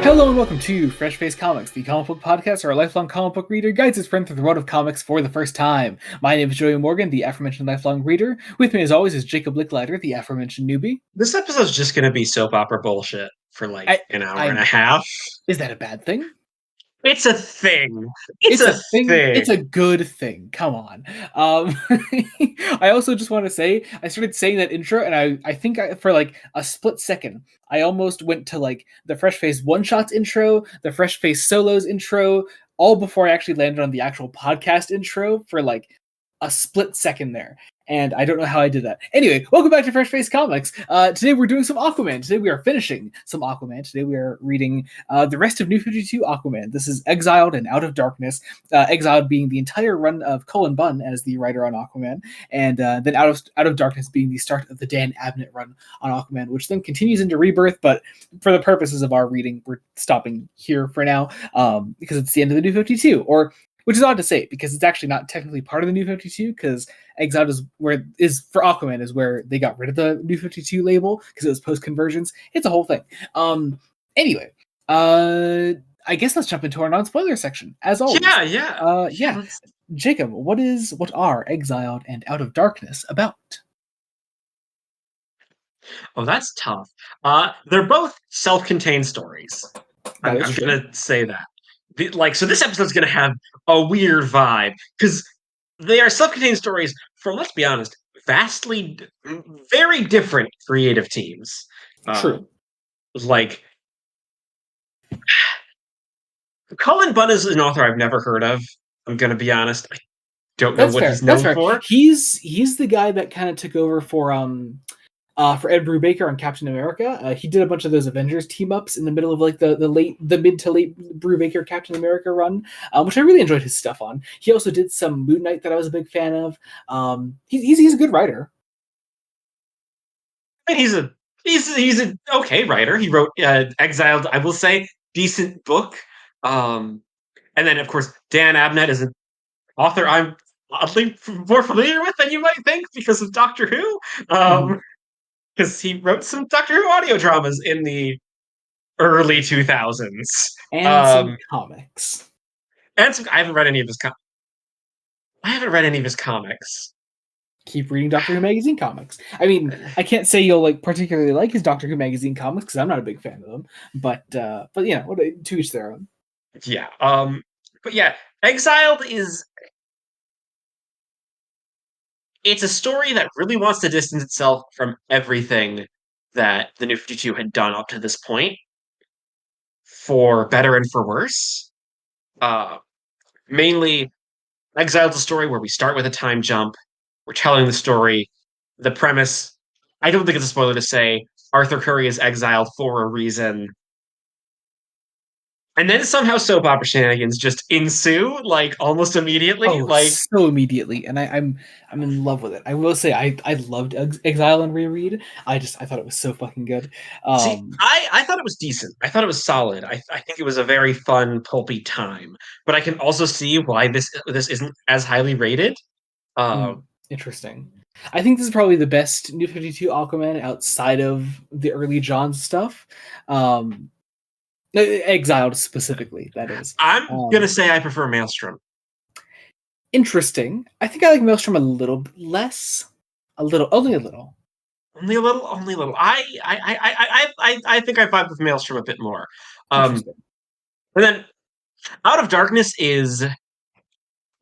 Hello and welcome to Fresh Face Comics, the comic book podcast where a lifelong comic book reader guides his friend through the world of comics for the first time. My name is Joey Morgan, the aforementioned lifelong reader. With me as always is Jacob Licklider, the aforementioned newbie. This episode's just gonna be soap opera bullshit for like I, an hour and a I'm. half. Is that a bad thing? It's a thing. It's It's a a thing. It's thing. a good thing. Come on. Um, I also just want to say I started saying that intro, and I think for like a split second, I almost went to like the Fresh Face one shots intro, the Fresh Face solos intro, all before I actually landed on the actual podcast intro for like a split second there. And I don't know how I did that. Anyway, welcome back to Fresh Face Comics. Today we're doing some Aquaman. Today we are finishing some Aquaman. Today we are reading the rest of New 52 Aquaman. This is Exiled and Out of Darkness. Exiled being the entire run of Cullen Bunn as the writer on Aquaman, and then Out of Darkness being the start of the Dan Abnett run on Aquaman, which then continues into Rebirth. But for the purposes of our reading, we're stopping here for now because it's the end of the New 52, or which is odd to say because it's actually not technically part of the New 52 because Exiled is for Aquaman is where they got rid of the New 52 label because it was post conversions. It's a whole thing. Anyway, I guess let's jump into our non-spoiler section as always. Yeah. Yeah. Jacob, what are Exiled and Out of Darkness about? Oh, that's tough. They're both self-contained stories. That I'm, is I'm true. gonna say that. So this episode's gonna have a weird vibe because they are self-contained stories from, let's be honest, vastly, very different creative teams. Uh, True. like Cullen Bunn is an author I've never heard of. I'm gonna be honest. I don't know That's what fair. he's That's known fair. for. He's the guy that kind of took over for Ed Brubaker on Captain America. He did a bunch of those Avengers team ups in the middle of like the mid to late Brubaker Captain America run, which I really enjoyed his stuff on. He also did some Moon Knight that I was a big fan of. He's a good writer. And he's an okay writer. He wrote Exiled, I will say, decent book. Um, and then of course Dan Abnett is an author I'm oddly more familiar with than you might think because of Doctor Who. Mhm. Because he wrote some Doctor Who audio dramas in the early 2000s. And some Um, comics. and some, I haven't read any of his I haven't read any of his comics. Keep reading Doctor Who magazine comics. I mean, I can't say you'll like particularly like his Doctor Who magazine comics because I'm not a big fan of them. But you know, to each their own. Yeah. But yeah, Exiled is it's a story that really wants to distance itself from everything that the New 52 had done up to this point, for better and for worse. Uh, Mainly, Exiled's a story where we start with a time jump. We're telling the story. The premise, I don't think it's a spoiler to say, Arthur Curry is exiled for a reason. And then somehow soap opera shenanigans just ensue, like almost immediately. Oh, Like, so immediately, and I'm in love with it. I will say I loved Exile and Reread. I thought it was so fucking good. see, Um, I thought it was decent. I thought it was solid. I think it was a very fun, pulpy time. But I can also see why this isn't as highly rated. Uh, Interesting. I think this is probably the best New 52 Aquaman outside of the early John stuff. Um, Exiled specifically, that is. I'm gonna Um, say I prefer Maelstrom. Interesting. I think I like Maelstrom a little bit less. A little, only a little. Only a little, only a little. I think I vibe with Maelstrom a bit more. Um, Interesting. and then Out of Darkness is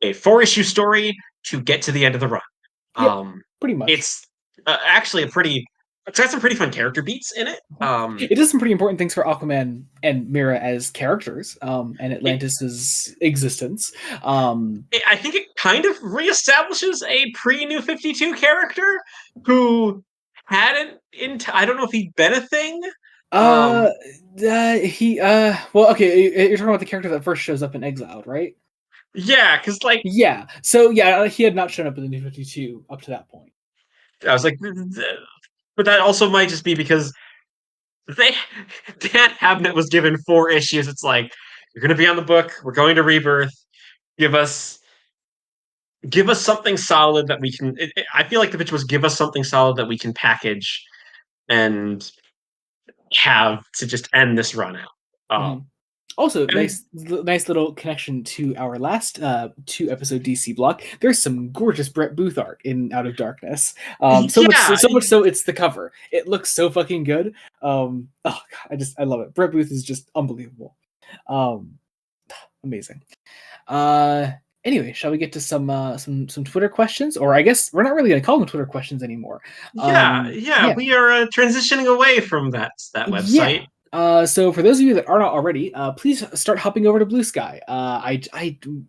a four-issue story to get to the end of the run. Yep, Um, pretty much. it's actually it's got some pretty fun character beats in it. It does some pretty important things for Aquaman and Mira as characters, and It, Atlantis's existence. Um, I think it kind of reestablishes a pre-New 52 character who hadn't I don't know if he'd been a thing. uh, Um, well, okay, you're talking about the character that first shows up in Exiled, right? yeah, because like Yeah. So yeah, he had not shown up in the New 52 up to that point. I was like, but that also might just be because they Dan Abnett was given four issues. It's like you're going to be on the book. We're going to Rebirth. Give us give us something solid that we can. I feel like the pitch was give us something solid that we can package and have to just end this run out. Um, Mhm. Also, and nice little connection to our last 2 episode DC block. There's some gorgeous Brett Booth art in Out of Darkness. yeah, So much so it's the cover. It looks so fucking good. Oh god, I love it. Brett Booth is just unbelievable. Um, Amazing. Uh, anyway, shall we get to some Twitter questions? Or I guess we're not really gonna call them Twitter questions anymore. yeah. Yeah, We are transitioning away from that yeah. website. So for those of you that are not already, please start hopping over to Blue Sky.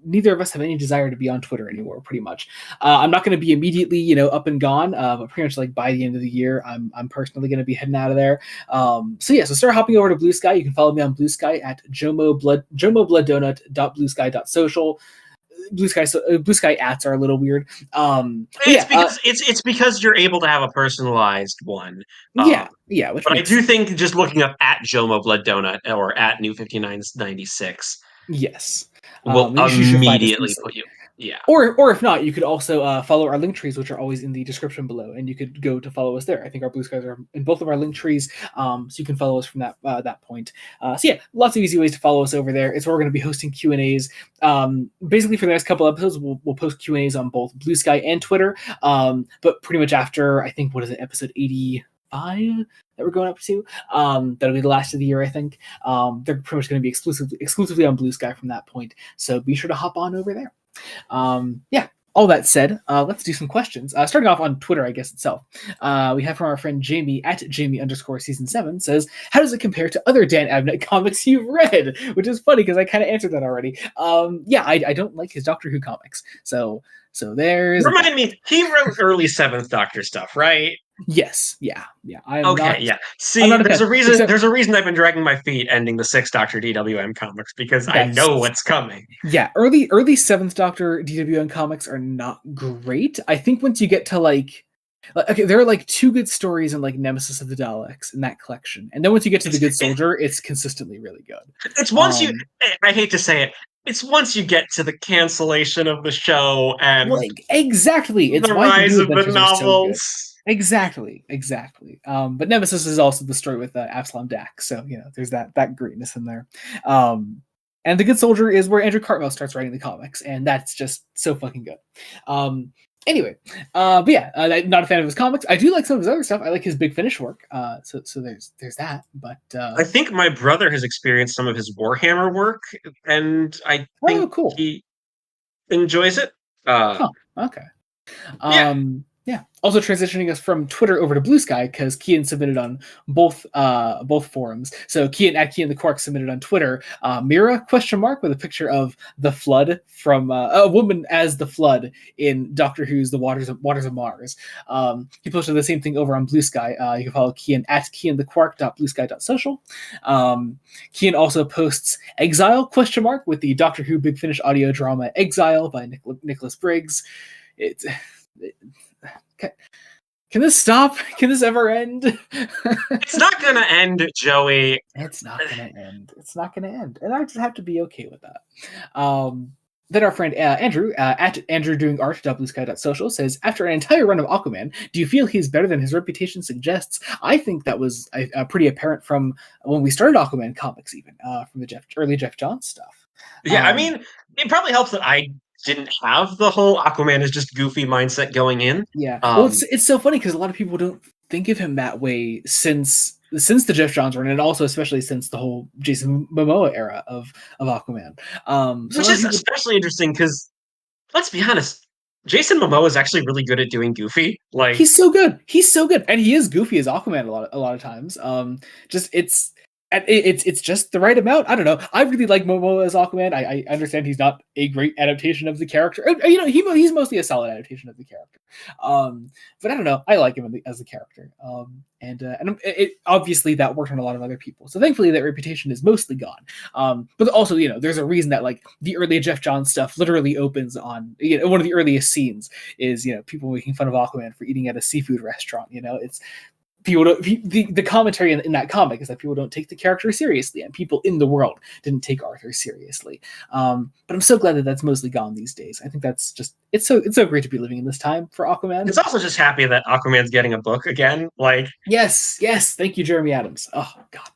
Neither of us have any desire to be on Twitter anymore. Pretty much, I'm not going to be immediately, up and gone. But pretty much like by the end of the year, I'm personally going to be heading out of there. So start hopping over to Blue Sky. You can follow me on Blue Sky at jomobloodonut.bluesky.social. Blue Sky ats are a little weird. But It's yeah, because it's because you're able to have a personalized one. yeah, yeah, which But I makes do sense. think just looking up at Jomo Blood Donut or at New 5996 Yes, will you should find us immediately easily. put you. Yeah. Or if not, you could also follow our link trees, which are always in the description below, and you could go to follow us there. I think our blue skies are in both of our link trees, so you can follow us from that point. So yeah, lots of easy ways to follow us over there. It's where we're going to be hosting Q and A's. Basically, for the next couple episodes, we'll post Q and A's on both Blue Sky and Twitter. But pretty much after, I think, what is it, episode 85 that we're going up to? That'll be the last of the year, I think. They're pretty much going to be exclusively on Blue Sky from that point. So be sure to hop on over there. Yeah, all that said, let's do some questions. Starting off on Twitter, I guess itself. We have from our friend Jamie at Jamie_season7 says, how does it compare to other Dan Abnett comics you've read? Which is funny because I kind of answered that already. Yeah, I don't like his Doctor Who comics. So there's that. Remind me, he wrote early Seventh Doctor stuff, right? Yes, yeah. Okay, yeah. I'm See, not a fan. there's Except a reason I've been dragging my feet ending the Sixth Doctor DWM comics because I that's know what's coming. yeah, early Seventh Doctor DWN comics are not great. I think once you get to okay, there are like 2 good stories in like Nemesis of the Daleks in that collection, and then once you get to the It's Good it, Soldier, it's consistently really good. it's once you Um, I hate to say it, it's once you get to the cancellation of the show and like exactly, it's the why the rise new of the adventures are so good. novels. Exactly. But Nemesis is also the story with Absalom Dax, so there's that greatness in there. And the Good Soldier is where Andrew Cartmel starts writing the comics, and that's just so fucking good. Anyway, but yeah, I'm not a fan of his comics. I do like some of his other stuff. I like his Big Finish work. So there's that. But I think my brother has experienced some of his Warhammer work, and I oh, think cool. he enjoys it. Uh, Huh. Okay. yeah, Yeah. Also transitioning us from Twitter over to Blue Sky because Kian submitted on both forums. So Kian at Kian the Quark submitted on Twitter. Mira question mark with a picture of the Flood from a woman as the Flood in Doctor Who's The Waters of Mars. He posted the same thing over on Blue Sky. You can follow Kian at Kian the Quark.bluesky.social. Kian also posts Exile question mark with the Doctor Who Big Finish audio drama Exile by Nicholas Briggs. It's can this stop? Can this ever end? it's not gonna end, Joey. It's not gonna end. It's not gonna end, and I just have to be okay with that. Then our friend Andrew at Andrew doing art.bluesky.social says, after an entire run of Aquaman, do you feel he's better than his reputation suggests? I think that was pretty apparent from when we started Aquaman comics, even from the early Jeff Johns stuff. Yeah, I Um, mean, it probably helps that I didn't have the whole Aquaman is just goofy mindset going in. Yeah. Well, Um, it's so funny because a lot of people don't think of him that way since the Jeff Johns run, and also especially since the whole Jason Momoa era of Aquaman. So a which lot of is people, especially interesting because let's be honest, Jason Momoa is actually really good at doing goofy. Like, he's so good. He's so good, and he is goofy as Aquaman a lot of times. Just it's just the right amount. I don't know. I really like Momoa as Aquaman. I understand he's not a great adaptation of the character. He's mostly a solid adaptation of the character. But I don't know. I like him as the character. And obviously that worked on a lot of other people. So thankfully that reputation is mostly gone. But also there's a reason that like the early Jeff Johns stuff literally opens on one of the earliest scenes is people making fun of Aquaman for eating at a seafood restaurant. It's people don't the commentary in that comic is that people don't take the character seriously, and people in the world didn't take Arthur seriously. But I'm so glad that that's mostly gone these days. I think that's just it's so great to be living in this time for Aquaman. it's also just happy that Aquaman's getting a book again. Like, Yes, thank you, Jeremy Adams. Oh god.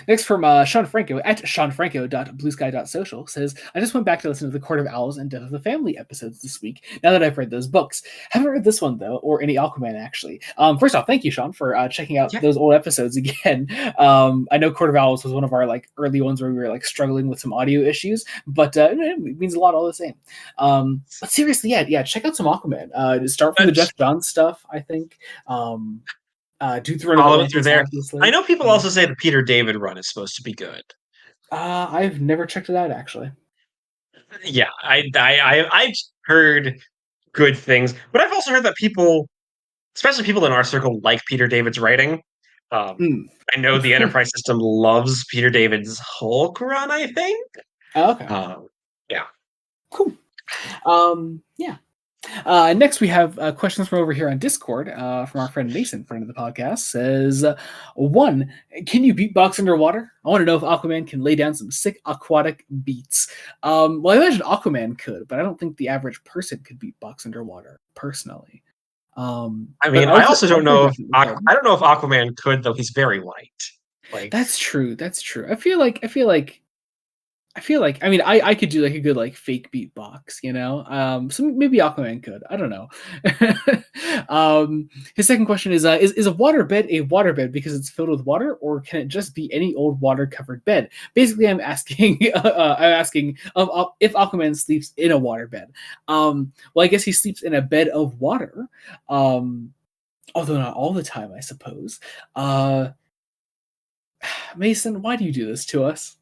Next from Sean Franco at seanfranco.bluesky.social says, I just went back to listen to the Court of Owls and Death of the Family episodes this week, now that I've read those books. Haven't read this one, though, or any Aquaman, actually. First off, thank you, Sean, for checking out Yeah. those old episodes again. I know Court of Owls was one of our early ones where we were struggling with some audio issues, but it means a lot all the same. But seriously, yeah, check out some Aquaman. Start from the Jeff Johns stuff, I think. Dude's Run of Follow through Atlantis, there. I obviously. know people also say the Peter David run is supposed to be good. I've never checked it out, actually. Yeah, I've heard good things, but I've also heard that people, especially people in our circle, like Peter David's writing. Um, Mm. I know the Enterprise system loves Peter David's Hulk run, I think. Okay. Yeah. Cool. Yeah. Next, we have questions from over here on Discord from our friend Mason, friend of the podcast. Says, one, can you beatbox underwater? I want to know if Aquaman can lay down some sick aquatic beats. Well, I imagine Aquaman could, but I don't think the average person could beatbox underwater, personally. I mean, I also don't know if I could. don't know if Aquaman could, though he's very white. That's true. That's true. I mean, I could do a good fake beatbox, so maybe Aquaman could. I don't know. His second question is a waterbed a waterbed because it's filled with water, or can it just be any old water covered bed? Basically, I'm asking if Aquaman sleeps in a waterbed. Well, I guess he sleeps in a bed of water, although not all the time, I suppose. Mason, why do you do this to us?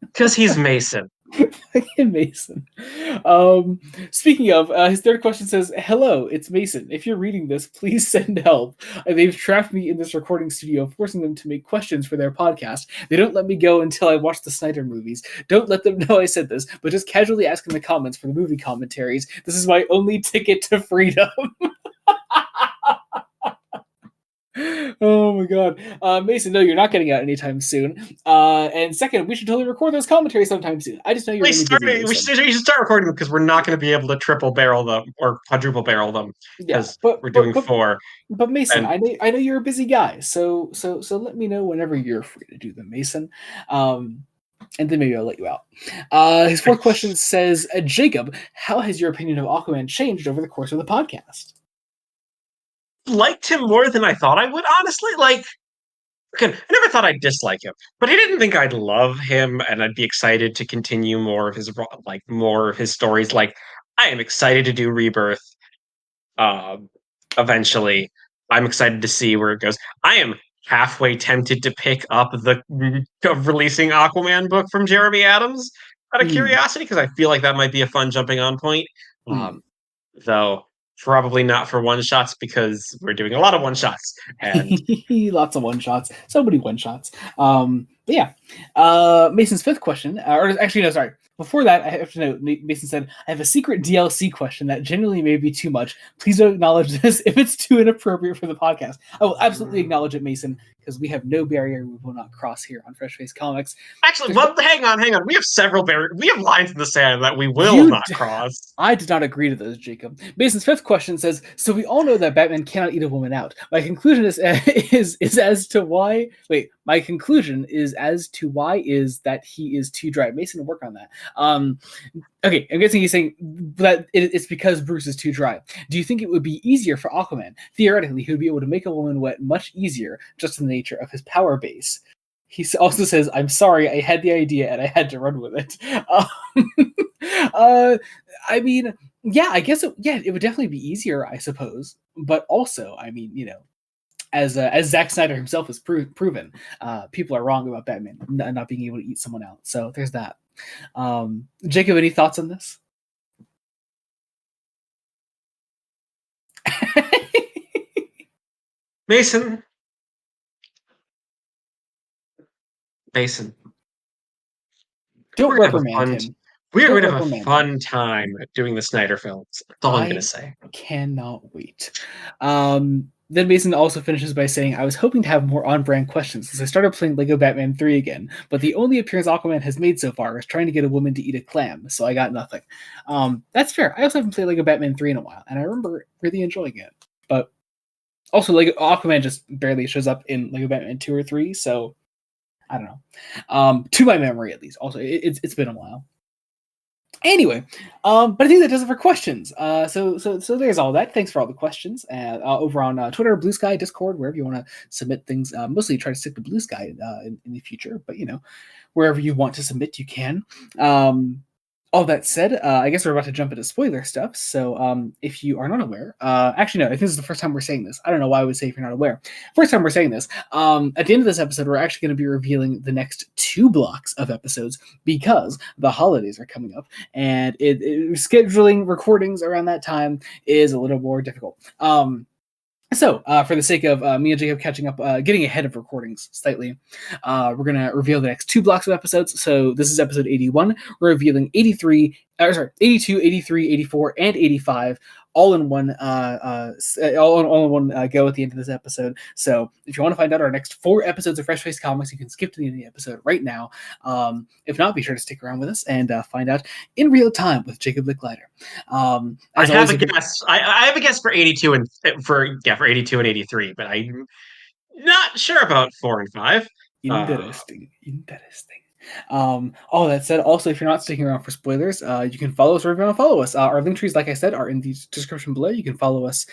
Because he's Mason. Mason. Speaking of, his third question says, hello, it's Mason. If you're reading this, please send help. They've trapped me in this recording studio, forcing them to make questions for their podcast. They don't let me go until I watch the Snyder movies. Don't let them know I said this, but just casually ask in the comments for the movie commentaries. This is my only ticket to freedom. Oh my god. Mason, no, you're not getting out anytime soon. And second, we should totally record those commentaries sometime soon. I just know you're really busy, Mason. We should start recording them because we're not going to be able to triple barrel them or quadruple barrel them Yeah, because we're doing 4. But Mason, And I know you're a busy guy, so let me know whenever you're free to do them, Mason. And then maybe I'll let you out. His fourth question says, Jacob, how has your opinion of Aquaman changed over the course of the podcast? liked him more than I thought I would, honestly. Again, I never thought I'd dislike him, but I didn't think I'd love him, and I'd be excited to continue more of his stories. I am excited to do Rebirth. Eventually, I'm excited to see where it goes. I am halfway tempted to pick up the releasing Aquaman book from Jeremy Adams out of Mm, curiosity because I feel like that might be a fun jumping on point. mm. Though probably not for one shots because we're doing a lot of one shots and Lots of one shots. So many one shots. But yeah. Mason's fifth question, or actually, no, sorry. Before that, I have to note, Mason said, I have a secret DLC question that genuinely may be too much. Please don't acknowledge this if it's too inappropriate for the podcast. I will absolutely acknowledge it, Mason, because we have no barrier we will not cross here on Fresh Face Comics. actually, well, hang on. We have we have lines in the sand that we will not cross. I did not agree to those, Jacob. Mason's fifth question says, so we all know that Batman cannot eat a woman out. My conclusion is as to why. Wait, my conclusion is as to why is that he is too dry. Mason will work on that. Okay, I'm guessing he's saying that it's because Bruce is too dry. Do you think it would be easier for Aquaman? Theoretically, he would be able to make a woman wet much easier, just in the nature of his power base. He also says, I'm sorry, I had the idea and I had to run with it. I mean, yeah, I guess it would definitely be easier, I suppose. But also, I mean, as Zack Snyder himself has proven, people are wrong about Batman not being able to eat someone out. So there's that. Jacob, any thoughts on this? Mason. Don't reprimand him. We are going to have a fun time doing the Snyder films. That's all I'm going to say. Cannot wait. Then Mason also finishes by saying, I was hoping to have more on-brand questions since I started playing Lego Batman 3 again, but the only appearance Aquaman has made so far is trying to get a woman to eat a clam, so I got nothing. That's fair. I also haven't played Lego Batman 3 in a while, and I remember really enjoying it. But also, Aquaman just barely shows up in Lego Batman 2 or 3, so I don't know. To my memory, at least. Also, it's been a while. Anyway, but I think that does it for questions. So there's all that. Thanks for all the questions. Over on Twitter, Blue Sky, Discord, wherever you want to submit things. Mostly try to stick to Blue Sky in the future, but wherever you want to submit, you can. All that said, I guess we're about to jump into spoiler stuff. So if you are not aware, actually no, I think this is the first time we're saying this. I don't know why I would say if you're not aware. First time we're saying this. At the end of this episode, we're actually going to be revealing the next 2 blocks of episodes because the holidays are coming up, and scheduling recordings around that time is a little more difficult. So, for the sake of me and Jacob catching up, getting ahead of recordings slightly, we're going to reveal the next 2 blocks of episodes. So, this is episode 81. We're revealing 82, 83, 84, and 85 all in one all in one go at the end of this episode. So, if you want to find out our next 4 episodes of Fresh Face Comics, you can skip to the end of the episode right now. If not, be sure to stick around with us and find out in real time with Jacob Licklider. I have a guess. I have a guess for 82 and for 82 and 83, but I'm not sure about 4 and 5. Interesting. All that said, also, if you're not sticking around for spoilers, you can follow us wherever you want to follow us. Our link trees, like I said, are in the description below. You can follow us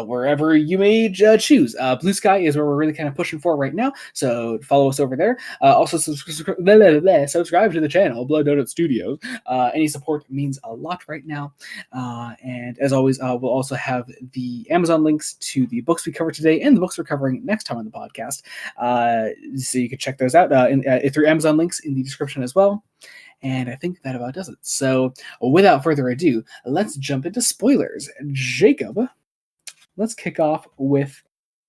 wherever you may choose. Blue Sky is where we're really kind of pushing for right now, so follow us over there. Also, subscribe to the channel, Blood Donut Studios. Any support means a lot right now. And as always, we'll also have the Amazon links to the books we covered today and the books we're covering next time on the podcast. So you can check those out through Amazon links in the description as well. And I think that about does it. So without further ado, let's jump into spoilers. Jacob, let's kick off with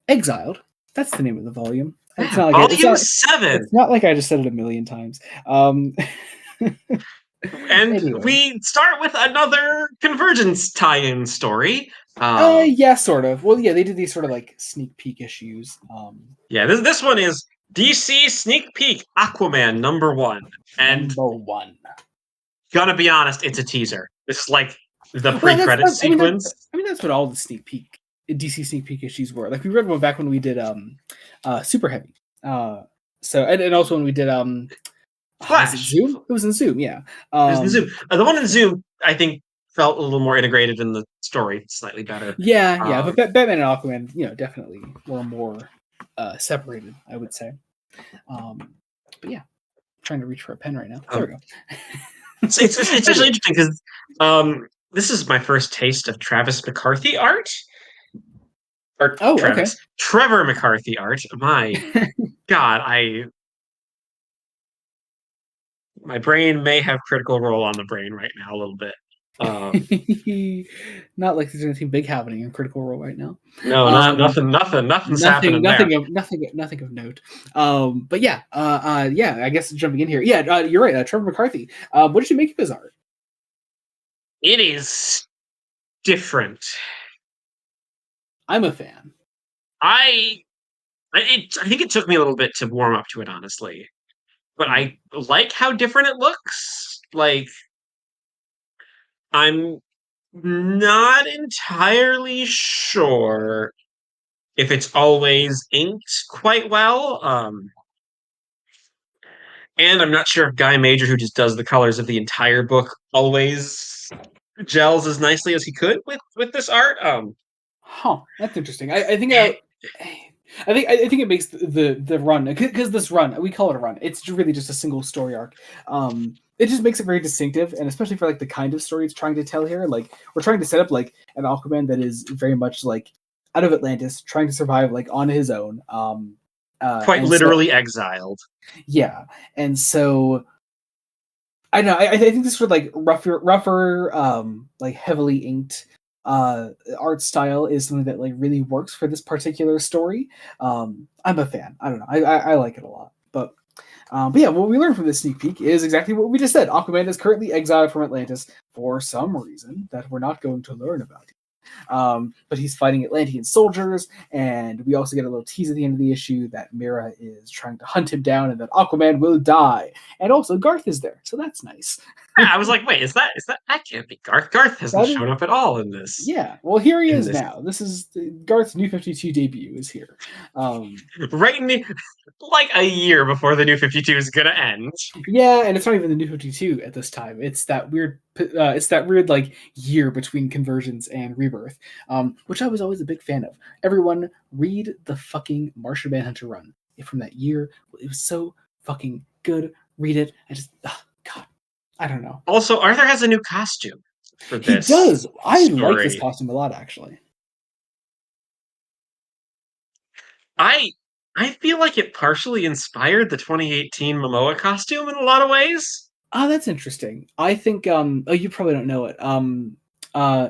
Exiled. That's the name of the volume. It's not like volume 7. It's not like I just said it a million times. And anyway. We start with another Convergence tie-in story. Yeah, sort of. Well, yeah, they did these sort of like sneak peek issues. Yeah, this one is DC Sneak Peek Aquaman #1. And #1. Gonna be honest, it's a teaser. This is like the pre-credit sequence. I mean, that's what all the DC sneak peek issues were. Like we read one back when we did Super Heavy. So and also when we did Flash. Zoom? It was in Zoom, yeah. It was in Zoom. The one in Zoom, I think, felt a little more integrated in the story, slightly better. Yeah, but Batman and Aquaman, definitely were more separated, I would say. But yeah, I'm trying to reach for a pen right now. There we go. It's actually interesting because this is my first taste of Travis McCarthy art. Trevor McCarthy art. My God, my brain may have Critical Role on the brain right now a little bit. Not like there's anything big happening in Critical Role right now. No, nothing's happening. Nothing of note. But yeah, I guess jumping in here. Yeah, you're right. Trevor McCarthy. What did you make of his art? It is different. I'm a fan. I think it took me a little bit to warm up to it, honestly. But I like how different it looks. Like, I'm not entirely sure if it's always inked quite well. And I'm not sure if Guy Major, who just does the colors of the entire book, always gels as nicely as he could with this art. That's interesting. I think it makes the run, because this run, we call it a run. It's really just a single story arc. It just makes it very distinctive, and especially for like the kind of story it's trying to tell here. Like we're trying to set up like an Aquaman that is very much like out of Atlantis, trying to survive like on his own. Quite literally exiled. Yeah, and so I know. I think this sort of like rougher, like heavily inked art style is something that like really works for this particular story. I'm a fan. I don't know. I like it a lot. But yeah, what we learned from this sneak peek is exactly what we just said. Aquaman is currently exiled from Atlantis for some reason that we're not going to learn about. But he's fighting Atlantean soldiers, and we also get a little tease at the end of the issue that Mera is trying to hunt him down, and that Aquaman will die. And also Garth is there, so that's nice. Yeah, I was like, wait, that can't be Garth? Garth hasn't That is, shown up at all in this. yeah. Well, here he In is this, now. This is Garth's New 52 debut is here. Um, right in the, like a year before the New 52 is gonna end. Yeah, and it's not even the New 52 at this time. It's that weird like year between conversions and rebirth, which I was always a big fan of. Everyone read the fucking Martian Manhunter run from that year. It was so fucking good. Read it. God, I don't know. Also, Arthur has a new costume for He this does. I like this story. costume a lot, actually. I I feel like it partially inspired the 2018 Momoa costume in a lot of ways. Oh, that's interesting. I think oh, you probably don't know it.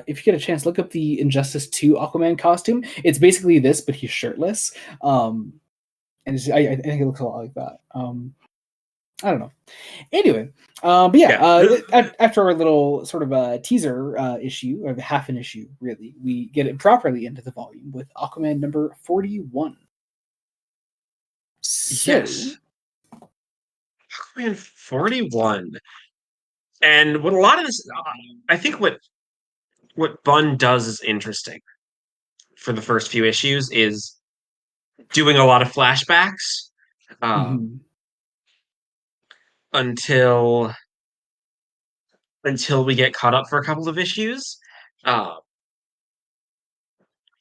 If you get a chance, look up the Injustice 2 Aquaman costume. It's basically this, but he's shirtless. And I think it looks a lot like that. I don't know. Anyway, but yeah, Yeah. after our little sort of teaser issue, or half an issue, really, we get it properly into the volume with Aquaman number 41. So, Yes. Aquaman 41. And what a lot of this I think what Bunn does is interesting for the first few issues is doing a lot of flashbacks uh, mhm. until until we get caught up for a couple of issues. I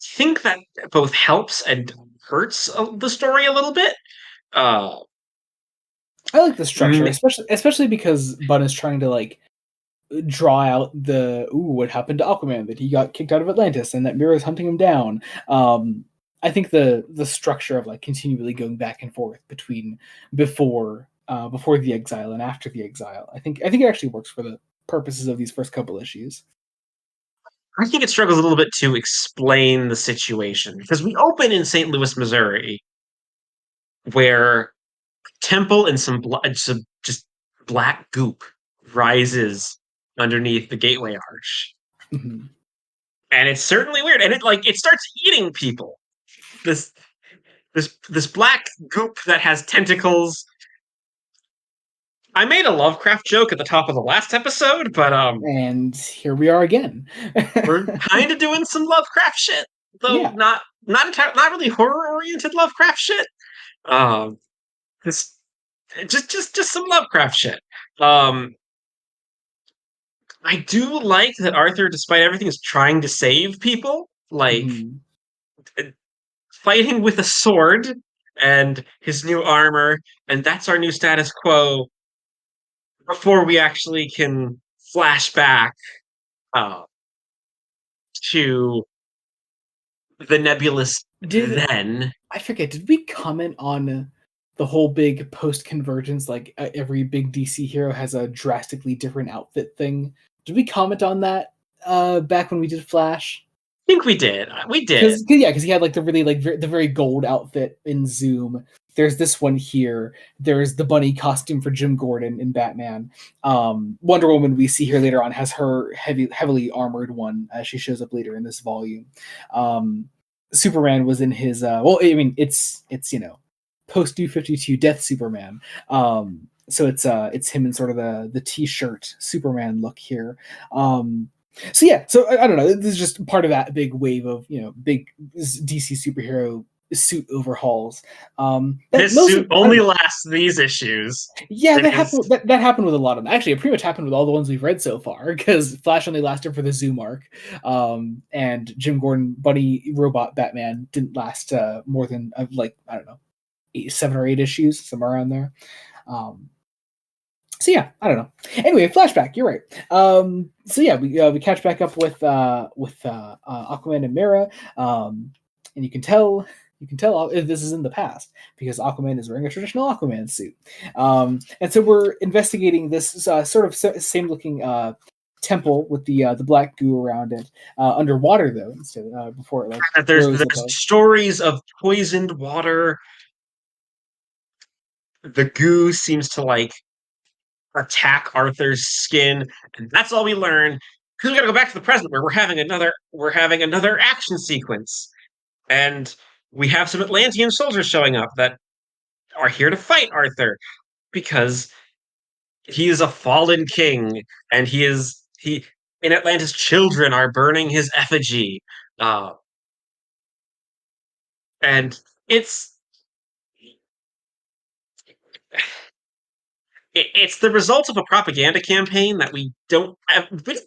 think that both helps and hurts the story a little bit. Uh, I like the structure, mm, especially because Bun is trying to like draw out the what happened to Aquaman, that he got kicked out of Atlantis and that Mira's hunting him down. I think the structure of like continually going back and forth between before the exile and after the exile, I think it actually works for the purposes of these first couple issues. I think it struggles a little bit to explain the situation because we open in St. Louis, Missouri, where Temple and some just black goop rises underneath the gateway arch, Mhm. and it's certainly weird. And it starts eating people. This this black goop that has tentacles. I made a Lovecraft joke at the top of the last episode, but And here we are again. we're kind of doing some Lovecraft shit, though Yeah. not really horror oriented Lovecraft shit. Um, this just some Lovecraft shit. Um, I do like that Arthur, despite everything, is trying to save people, like Mhm. fighting with a sword and his new armor, and that's our new status quo before we actually can flash back uh, to the nebulous Did then. I forget? Did we comment on the whole big post convergence? Like every big DC hero has a drastically different outfit thing. Did we comment on that back when we did Flash? I think we did. We did. Because he had like the really like the very gold outfit in Zoom. There's this one here. There's the bunny costume for Jim Gordon in Batman. Wonder Woman, we see here later on, has her heavily armored one as she shows up later in this volume. Superman was in his well, I mean, it's post New 52 Death Superman. So it's him in sort of the t-shirt Superman look here. So yeah, so I don't know. This is just part of that big wave of big DC superhero suit overhauls. That This mostly suit I don't only know. lasts these issues. Yeah, It that is happened. That happened with a lot of them. Actually, it pretty much happened with all the ones we've read so far. Because Flash only lasted for the Zoom arc, and Jim Gordon, Bunny Robot Batman didn't last more than like I don't know, 7 or 8 issues, somewhere around there. Um, so yeah, I don't know. Anyway, flashback. You're right. So yeah, we catch back up with Aquaman and Mera, and you can tell this is in the past because Aquaman is wearing a traditional Aquaman suit, and so we're investigating this sort of same looking temple with the black goo around it, underwater though instead before it like that rose there's above. stories of poisoned water. The goo seems to like attack Arthur's skin, and that's all we learn. because we got to go back to the present where we're having another action sequence, and we have some Atlantean soldiers showing up that are here to fight Arthur because he is a fallen king, and he in Atlantis children are burning his effigy, uh, and it's it's the result of a propaganda campaign that we don't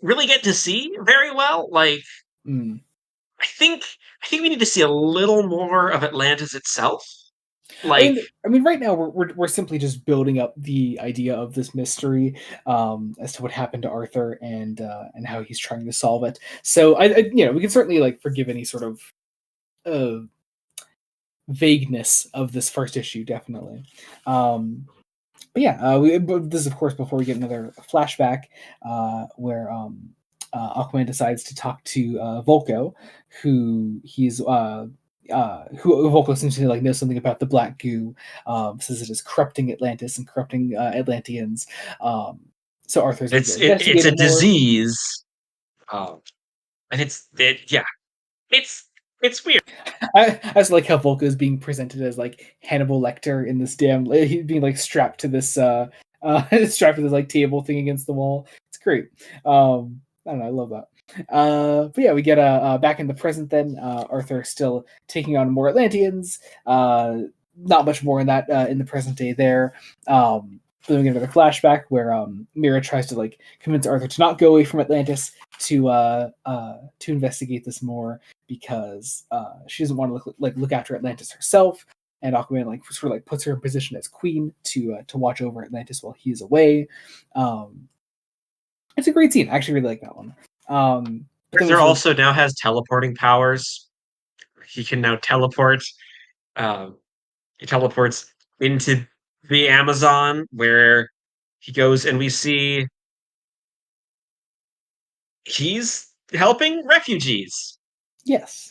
really get to see very well. Like Mm. I think I think we need to see a little more of Atlantis itself. I Like mean, I mean, right now we're simply just building up the idea of this mystery as to what happened to Arthur and how he's trying to solve it. So we can certainly like forgive any sort of uh, vagueness of this first issue, definitely. Um, but yeah, but this is of course before we get another flashback where Aquaman decides to talk to Volko, who Volko seems to like know something about the black goo, says it is corrupting Atlantis and corrupting Atlanteans. Um, so Arthur's going to it's go it's investigate a it more. disease, um, and yeah, it's it's weird. I just like how Volko is being presented as like Hannibal Lecter in this damn. He's being like strapped to this strapped to this like table thing against the wall. It's great. I don't know. I love that. But yeah, we get back in the present. Then Arthur still taking on more Atlanteans. Not much more in that in the present day there. But then we get another flashback where Mira tries to like convince Arthur to not go away from Atlantis to investigate this more because she doesn't want to look after Atlantis herself, and Aquaman like sort of like puts her in position as queen to watch over Atlantis while he's away. Um, it's a great scene. I actually really like that one. But then we Arthur sort of also now has teleporting powers. He can now teleport. Um, he teleports into the Amazon where he goes, and we see he's helping refugees. yes,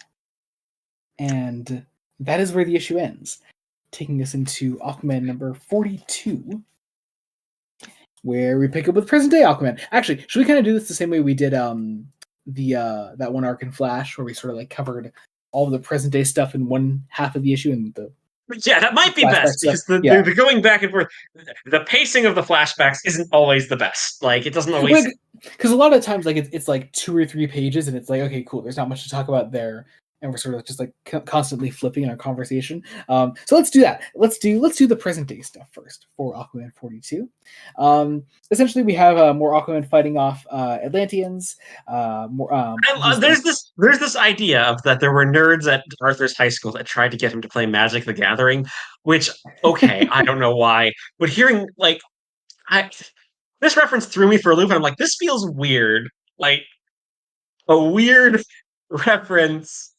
and that is where the issue ends, taking us into Aquaman number 42, where we pick up with present day Aquaman. Actually, should we kind of do this the same way we did the that one arc in Flash, where we sort of like covered all of the present day stuff in one half of the issue and Yeah, that the might be flashback best stuff? because the Yeah, going back and forth, the pacing of the flashbacks isn't always the best. Like it doesn't always. because a lot of times like it's like 2 or 3 pages and it's like okay cool there's not much to talk about there and we're sort of just like constantly flipping in our conversation. So let's do that. Let's do the present day stuff first for Aquaman 42. Essentially we have more Aquaman fighting off Atlanteans, more these like There's this idea of that there were nerds at Arthur's high school that tried to get him to play Magic the Gathering, which okay, I don't know why, but hearing like I this reference threw me for a loop, and I'm like, this feels weird, like a weird reference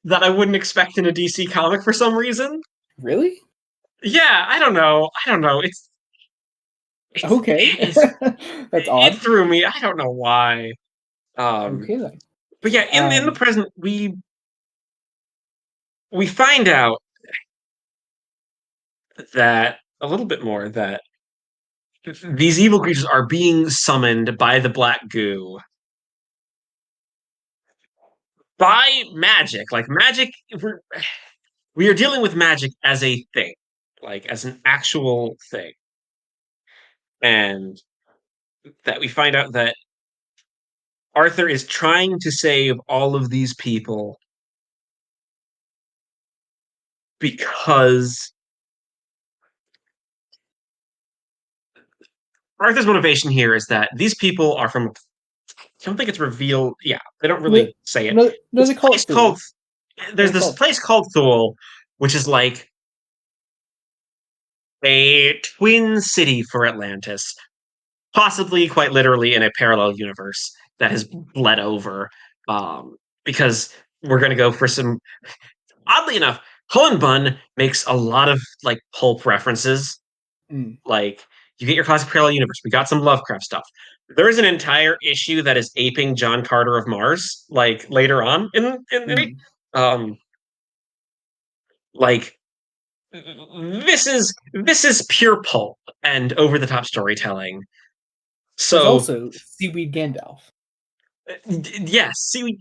that I wouldn't expect in a DC comic for some reason. really Yeah, I don't know. It's okay. it's That's it odd. threw me. I don't know why. Um, Okay then. but yeah, in the um present, we find out that a little bit more that these evil creatures are being summoned by the black goo by magic. Like magic, we are dealing with magic as a thing, like as an actual thing, and that we find out that Arthur is trying to save all of these people because Arthur's motivation here is that these people are from. I don't think it's revealed. Yeah, they don't no, really say it. no, This they call place it Thule. called What there's is it this called? place called Thule, which is like a twin city for Atlantis, possibly quite literally in a parallel universe that has bled over. Because we're going to go for some. Oddly enough, Cullen Bunn makes a lot of like pulp references. Mm, Like you get your classic parallel universe. We got some Lovecraft stuff. There is an entire issue that is aping John Carter of Mars. Like later on in mm. um like this is pure pulp and over the top storytelling. There's So also Seaweed Gandalf. yes, see,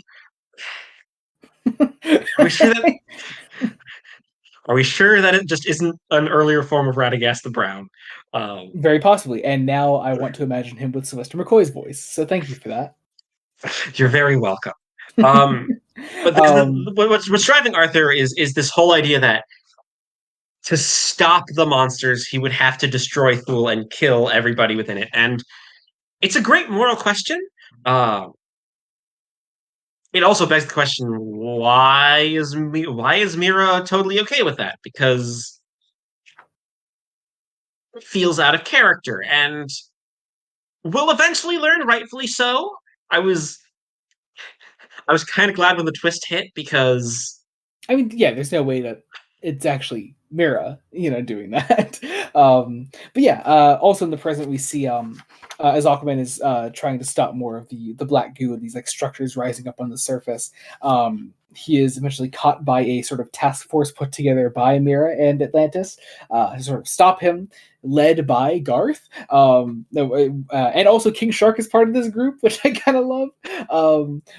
are we sure that it just isn't an earlier form of Radagast the Brown? Um, Very possibly. And now I want to imagine him with Sylvester McCoy's voice. So thank you for that. you're very welcome. Um, but um, what's driving Arthur is this whole idea that to stop the monsters, he would have to destroy Thule and kill everybody within it. And it's a great moral question. Uh, it also begs the question: why is Mira totally okay with that? Because it feels out of character, and we'll eventually learn, rightfully so. I was I was kind of glad when the twist hit because I mean, yeah, there's no way that it's actually Mira, doing that. But yeah, also in the present, we see as Aquaman is trying to stop more of the black goo and these like structures rising up on the surface. He is eventually caught by a sort of task force put together by Mira and Atlantis to sort of stop him, led by Garth. No, and also King Shark is part of this group, which I kind of love.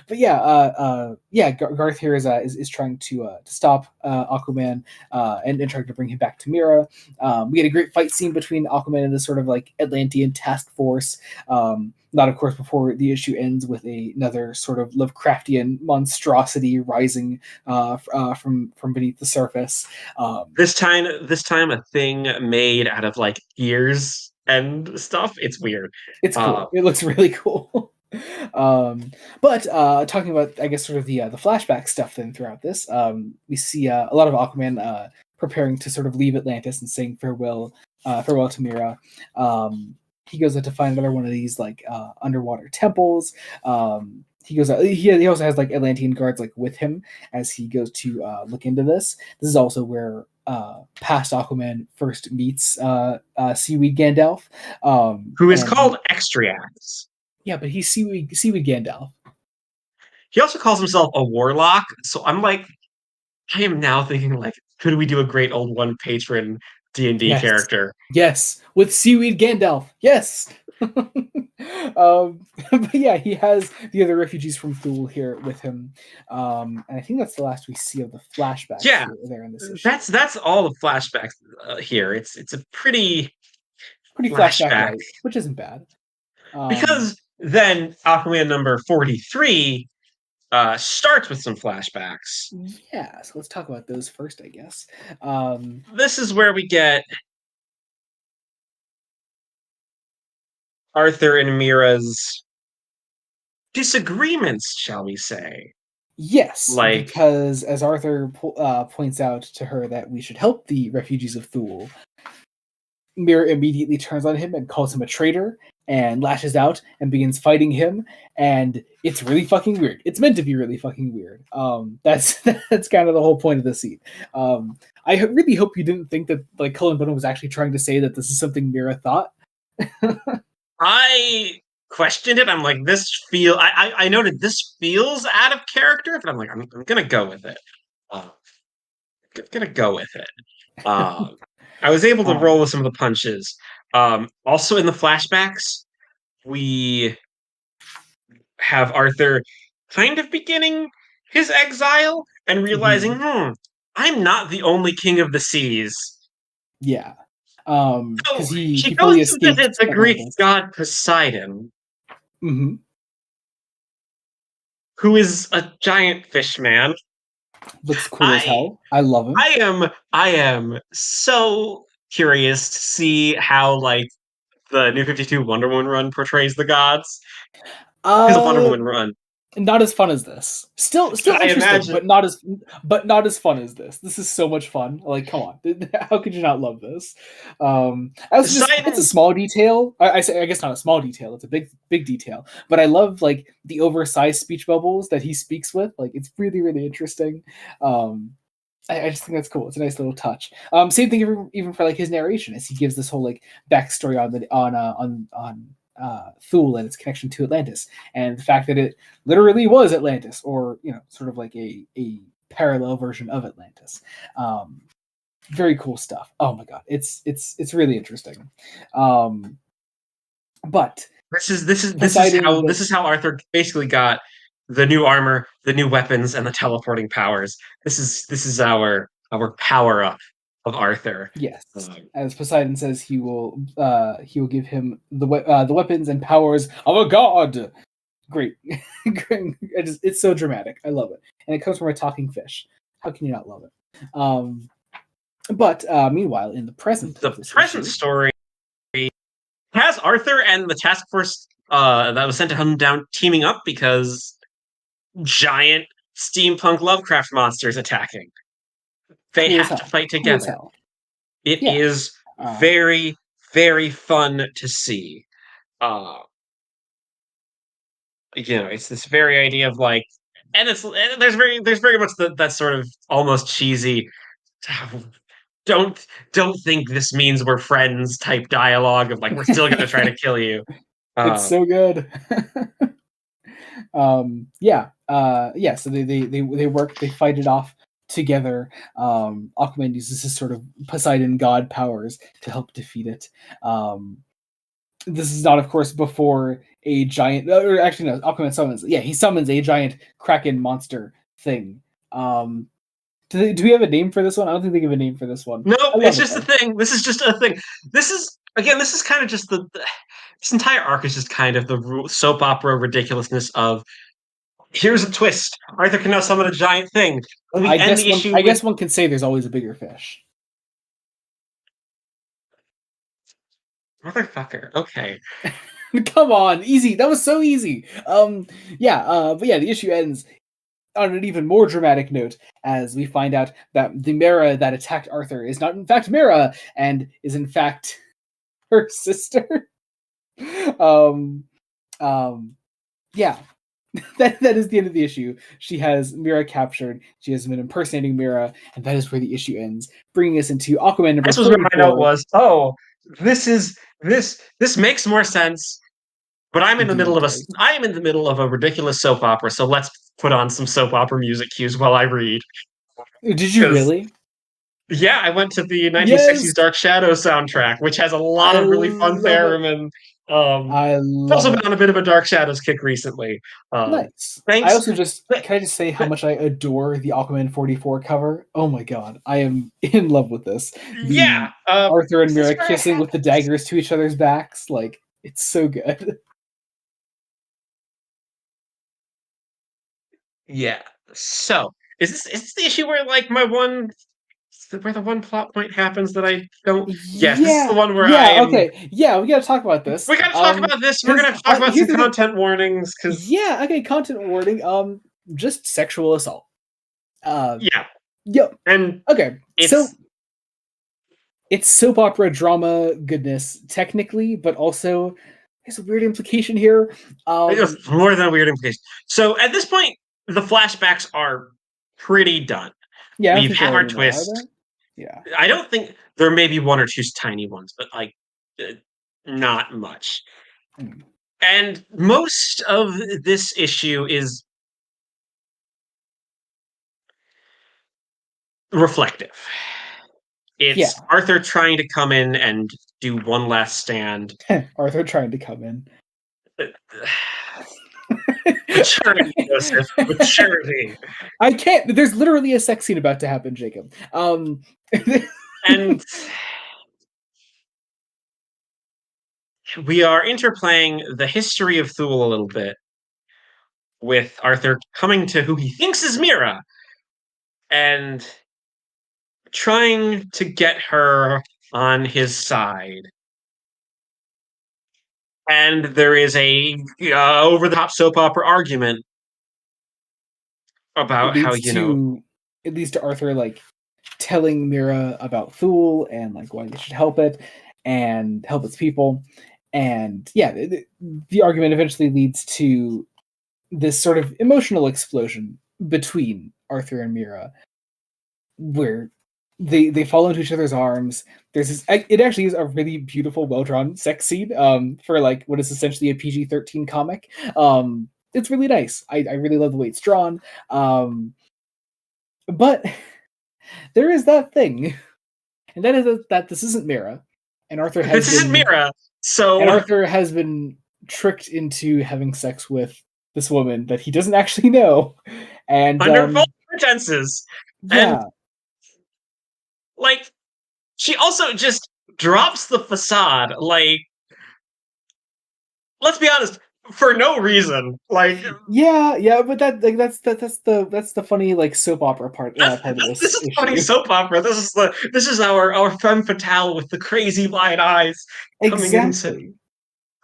But yeah, Garth here is trying to stop Aquaman and trying to bring him back to Mira. We get a great fight scene between Aquaman and this sort of like Atlantean task force. Not, of course, before the issue ends with another sort of Lovecraftian monstrosity rising from beneath the surface. this time a thing made out of like gears and stuff. It's weird. It's Uh, cool. It looks really cool. But talking about, I guess, sort of the flashback stuff then throughout this, we see a lot of Aquaman preparing to sort of leave Atlantis and saying farewell to Mira. He goes out to find another one of these like underwater temples. He goes out, he also has like Atlantean guards like with him as he goes to look into this. This is also where past Aquaman first meets Seaweed Gandalf. who is And called Extriax. yeah, but he's Seaweed Gandalf. He also calls himself a warlock. So I'm like, I am now thinking like, could we do a great old one patron D&D Yes, character? yes, with Seaweed Gandalf. Yes. But yeah, he has the other refugees from Thule here with him, and I think that's the last we see of the flashbacks Yeah, here there in this issue. that's all the flashbacks here. It's a pretty Pretty flashback flashback light, which isn't bad. Um, because then Aquaman number 43 starts with some flashbacks. yeah, so let's talk about those first, I guess. Um, This is where we get Arthur and Mira's disagreements, shall we say? yes, Like, because as Arthur points out to her that we should help the refugees of Thule, Mir immediately turns on him and calls him a traitor and lashes out and begins fighting him, and it's really fucking weird. It's meant to be really fucking weird. That's that's kind of the whole point of the scene. I really hope you didn't think that like Cullen Bunn was actually trying to say that this is something Mira thought. I questioned it. I'm like, I noted this feels out of character, but I'm like, I'm gonna go with it. Uh, gonna go with it. Um, I was able to roll Um, with some of the punches. Also in the flashbacks, we have Arthur kind of beginning his exile and realizing, mhm, I'm not the only king of the seas. yeah, So because he he goes fully to visit escaped the Greek Atlantis. god Poseidon, Hmm. who is a giant fish man. Looks cool as I hell. I love him. I am so curious to see how like the New 52 Wonder Woman run portrays the gods. Because a Wonder Uh, Woman run. not as fun as this. Still I interesting, imagine but not as fun as this. This is so much fun. Like, come on, how could you not love this? I also just it's a Poseidon small detail. I guess not a small detail. It's a big detail. But I love like the oversized speech bubbles that he speaks with. Like, it's really interesting. Um, I just think that's cool. It's a nice little touch. Same thing even for like his narration as he gives this whole like backstory on Thule and its connection to Atlantis, and the fact that it literally was Atlantis, or sort of like a parallel version of Atlantis. Um, Very cool stuff. Oh my god, it's really interesting. Um, but Poseidon this is how Arthur basically got the new armor, the new weapons, and the teleporting powers. This is our power up of Arthur. yes, Um, as Poseidon says, he will give him the weapons and powers of a god. Great. It's so dramatic. I love it, and it comes from a talking fish. How can you not love it? But meanwhile, in the present the of this present issue, story has Arthur and the task force that was sent to hunt him down teaming up because giant steampunk Lovecraft monsters attacking. They cool as have to hell. fight Cool as together. hell. It Yeah. is Uh, very, very fun to see. Uh, it's this very idea of like, and there's very much that sort of almost cheesy. Don't don't think this means we're friends type dialogue of like we're still gonna try to kill you. it's Uh, so good. Yeah. Yeah. So they work. They fight it off together. Aquaman uses his sort of Poseidon god powers to help defeat it. This is not, of course, before a giant. Or actually, no. Aquaman summons. Yeah, he summons a giant kraken monster thing. Um, do we have a name for this one? I don't think they give a name for this one. no, I it's love it just a though. thing. This is just a thing. This is kind of just this entire arc is just kind of the soap opera ridiculousness of here's a twist. Arthur can now summon a giant thing. And we end the issue I with guess one can say there's always a bigger fish. motherfucker. Okay. Come on, easy. That was so easy. Yeah. But yeah, the issue ends on an even more dramatic note as we find out that the Mera that attacked Arthur is not in fact Mera and is in fact her sister. um, yeah, that is the end of the issue. She has Mira captured. She has been impersonating Mira, and that is where the issue ends, bringing us into Aquaman number This was where my note 44. was. Oh, this makes more sense. But Indeed, it does. I am in the middle of a ridiculous soap opera, so let's put on some soap opera music cues while I read. Did you Because really? yeah, I went to the Yes, 1960s Dark Shadow soundtrack, which has a lot I of really fun love it. theremin. I I've love also it. been on a bit of a Dark Shadows kick recently. Nice. I Thanks. also just But, can I just say how but much I adore the Aquaman 44 cover? Oh my god, I am in love with this. yeah, The Arthur and this is Mira where it kissing with the happens. daggers to each other's backs, like it's so good. Yeah. So is this the issue where like where the one plot point happens that I don't? Yes, this is the Yeah, one where I yeah, am. okay, yeah. We gotta talk about this. We got to talk about this. We're gonna Because have to talk about some here's the thing. content warnings because Yeah, okay. Content warning. Just sexual assault. Uh, yeah, yep. and Okay, so it's it's soap opera drama goodness technically, but also there's a weird implication here. Um, it's more than a weird implication. So at this point, the flashbacks are pretty done. yeah, I don't We've think there had are our any more, are twist. there? Yeah. I don't think there may be one or two tiny ones, but like uh, not much. Mm. And most of this issue is reflective. It's Yeah. Arthur trying to come in and do one last stand. Arthur trying to come in. Maturity, Joseph. Maturity. I can't. There's literally a sex scene about to happen, Jacob. And we are interplaying the history of Thule a little bit with Arthur coming to who he thinks is Mira and trying to get her on his side. And there is a over the top soap opera argument it about how leads to it leads to Arthur like telling Mira about Thule and like why they should help it and help its people. And yeah, the argument eventually leads to this sort of emotional explosion between Arthur and Mira, where they fall into each other's arms. There's this. It actually is a really beautiful, well drawn sex scene. For like what is essentially a PG-13 comic. It's really nice. I really love the way it's drawn. But there is that thing, and that is that this isn't Mira, and this isn't Mira. So Arthur has been tricked into having sex with this woman that he doesn't actually know, and under false pretenses. And yeah, like she also just drops the facade. Like, let's be honest, for no reason. Like yeah, but that's the funny like soap opera part of this this is funny issue. soap opera. This is our femme fatale with the crazy wide eyes coming in Exactly.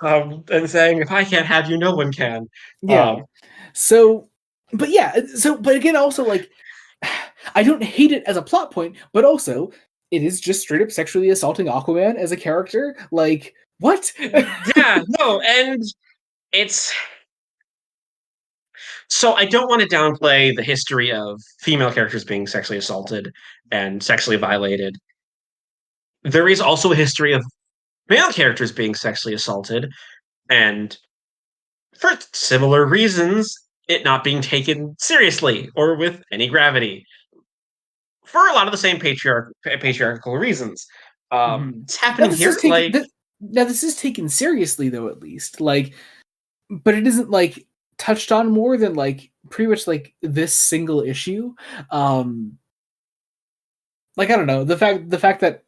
and saying, "If I can't have you, no one can." Yeah. Um, So, but yeah, but again, also like, I don't hate it as a plot point, but also it is just straight up sexually assaulting Aquaman as a character. Like, what? yeah, no, and it's so I don't want to downplay the history of female characters being sexually assaulted and sexually violated. There is also a history of male characters being sexually assaulted, and for similar reasons, it not being taken seriously or with any gravity for a lot of the same patriarchal reasons. Mhm. It's Now happening this is here. taken. Now this is taken seriously, though, at least like, but it isn't like touched on more than like pretty much like this single issue. Um, like I don't know the fact that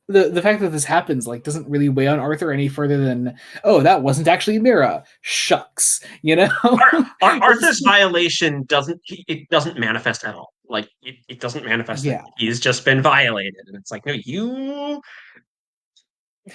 the fact that this happens like doesn't really weigh on Arthur any further than, oh, that wasn't actually Mira. Shucks, you know. Arthur's violation it doesn't manifest at all. Like it doesn't manifest that Yeah, he's just been violated, and it's like no,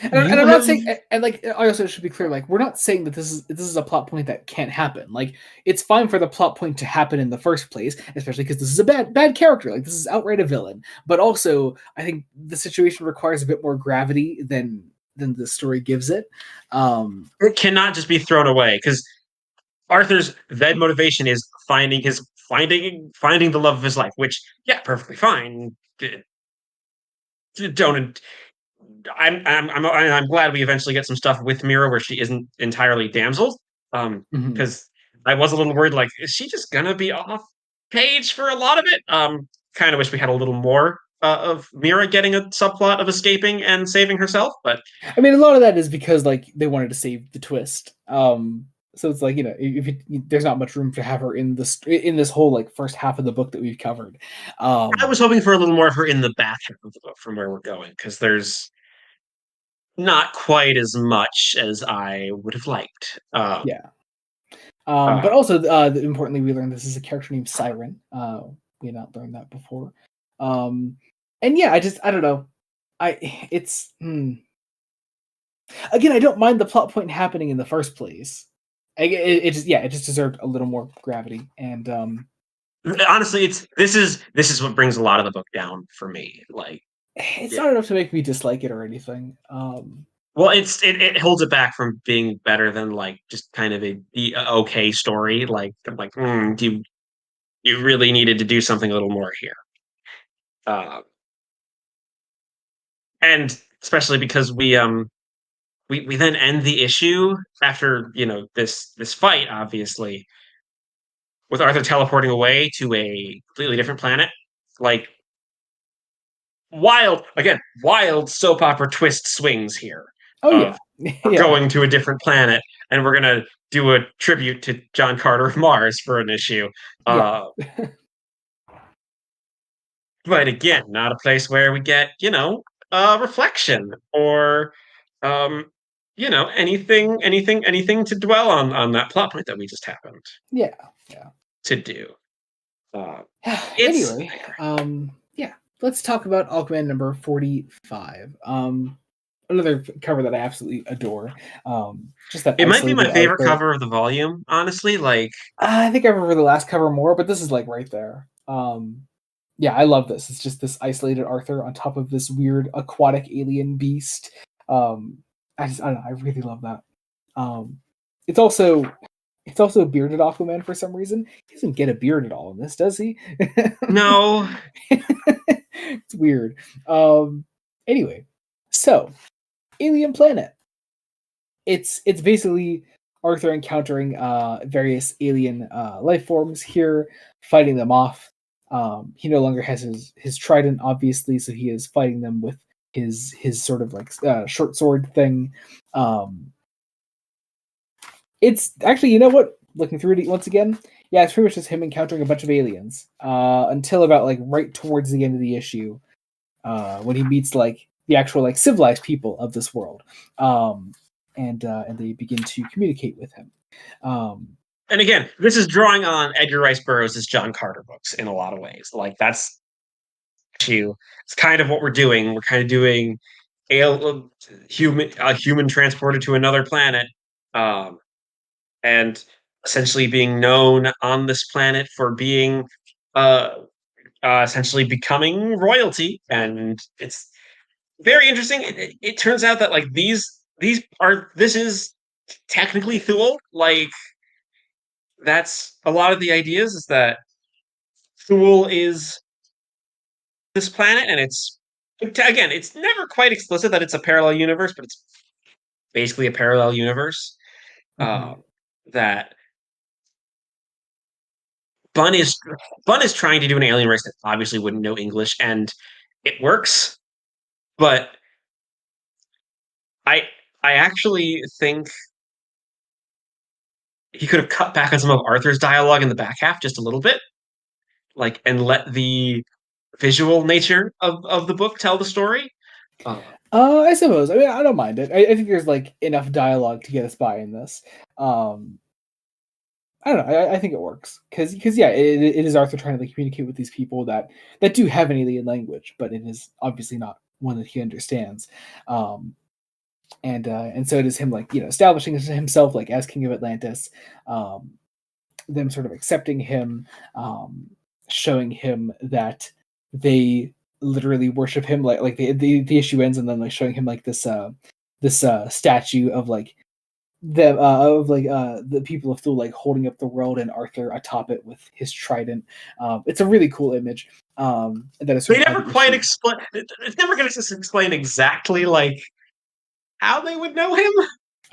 and you I'm not have saying, and like I also should be clear, like we're not saying that this is a plot point that can't happen. Like it's fine for the plot point to happen in the first place, especially because this is a bad character. Like this is outright a villain. But also, I think the situation requires a bit more gravity than the story gives it. Um, it cannot just be thrown away because Arthur's then motivation is finding the love of his life, which yeah, perfectly fine. Don't I'm glad we eventually get some stuff with Mira where she isn't entirely damsel. mhm. Because I was a little worried, like, is she just gonna be off page for a lot of it? Kind of wish we had a little more of Mira getting a subplot of escaping and saving herself, but I mean, a lot of that is because like they wanted to save the twist. So it's like, there's not much room to have her in this whole like first half of the book that we've covered. I Um, was hoping for a little more of her in the back half of the book from where we're going, because there's not quite as much as I would have liked. yeah. Uh, But also, importantly, we learned this is a character named Siren. We had not learned that before. Um, and yeah, I don't know. It's again, I don't mind the plot point happening in the first place. It just, yeah, it just deserved a little more gravity. And Honestly, this is what brings a lot of the book down for me. Like, it's yeah. not enough to make me dislike it or anything. Well, it holds it back from being better than like just kind of the okay story. Like I'm like, you really needed to do something a little more here, uh, and especially because we then end the issue after this fight, obviously, with Arthur teleporting away to a completely different planet. Like wild soap opera twist swings here Oh of yeah, we're yeah, going to a different planet and we're gonna do a tribute to John Carter of Mars for an issue. yeah, Uh, but again, not a place where we get, reflection or um, anything to dwell on that plot point that we just happened yeah, yeah. to do. Uh, it's Anyway, yeah, let's talk about Aquaman number 45. Another cover that I absolutely adore. Just that it might be my isolated favorite Arthur. cover of the volume, honestly. Like I think I remember the last cover more, but this is like right there. Yeah, I love this. It's just this isolated Arthur on top of this weird aquatic alien beast. Um, I don't know. I really love that. Um, it's also it's also bearded Aquaman for some reason. He doesn't get a beard at all in this, does he? no, It's weird. Um, anyway, so Alien Planet. It's basically Arthur encountering various alien life forms here, fighting them off. He no longer has his trident, obviously, so he is fighting them with his sort of like short sword thing. Um, It's actually, you know what? Looking through it once again, yeah, it's pretty much just him encountering a bunch of aliens until about like right towards the end of the issue, when he meets like the actual like civilized people of this world, um, and they begin to communicate with him. Um, And again, this is drawing on Edgar Rice Burroughs' John Carter books in a lot of ways. Like that's you. It's kind of what we're doing. We're kind of doing a human transported to another planet, um, and essentially being known on this planet for being uh, essentially becoming royalty. And it's very interesting. It turns out that like these are this is technically Thule. Like that's a lot of the ideas is that Thule is this planet, and it's again, it's never quite explicit that it's a parallel universe, but it's basically a parallel universe. mhm. Uh, that Bun is Bun is trying to do an alien race that obviously wouldn't know English, and it works. But I I actually think he could have cut back on some of Arthur's dialogue in the back half just a little bit, like and let the visual nature of the book tell the story. Uh, I suppose. I mean, I don't mind it. I think there's like enough dialogue to get us by in this. Um, I don't know. I think it works because yeah, it is Arthur trying to like, communicate with these people that do have an alien language, but it is obviously not one that he understands. Um, and so it is him like establishing himself like as king of Atlantis, um, them sort of accepting him, um, showing him that they literally worship him like the issue ends and then like showing him like this statue of the people of Thule like holding up the world and Arthur atop it with his trident. It's a really cool image. And that is they sort of how never the quite issue. explain. It's never going to just explain exactly like how they would know him.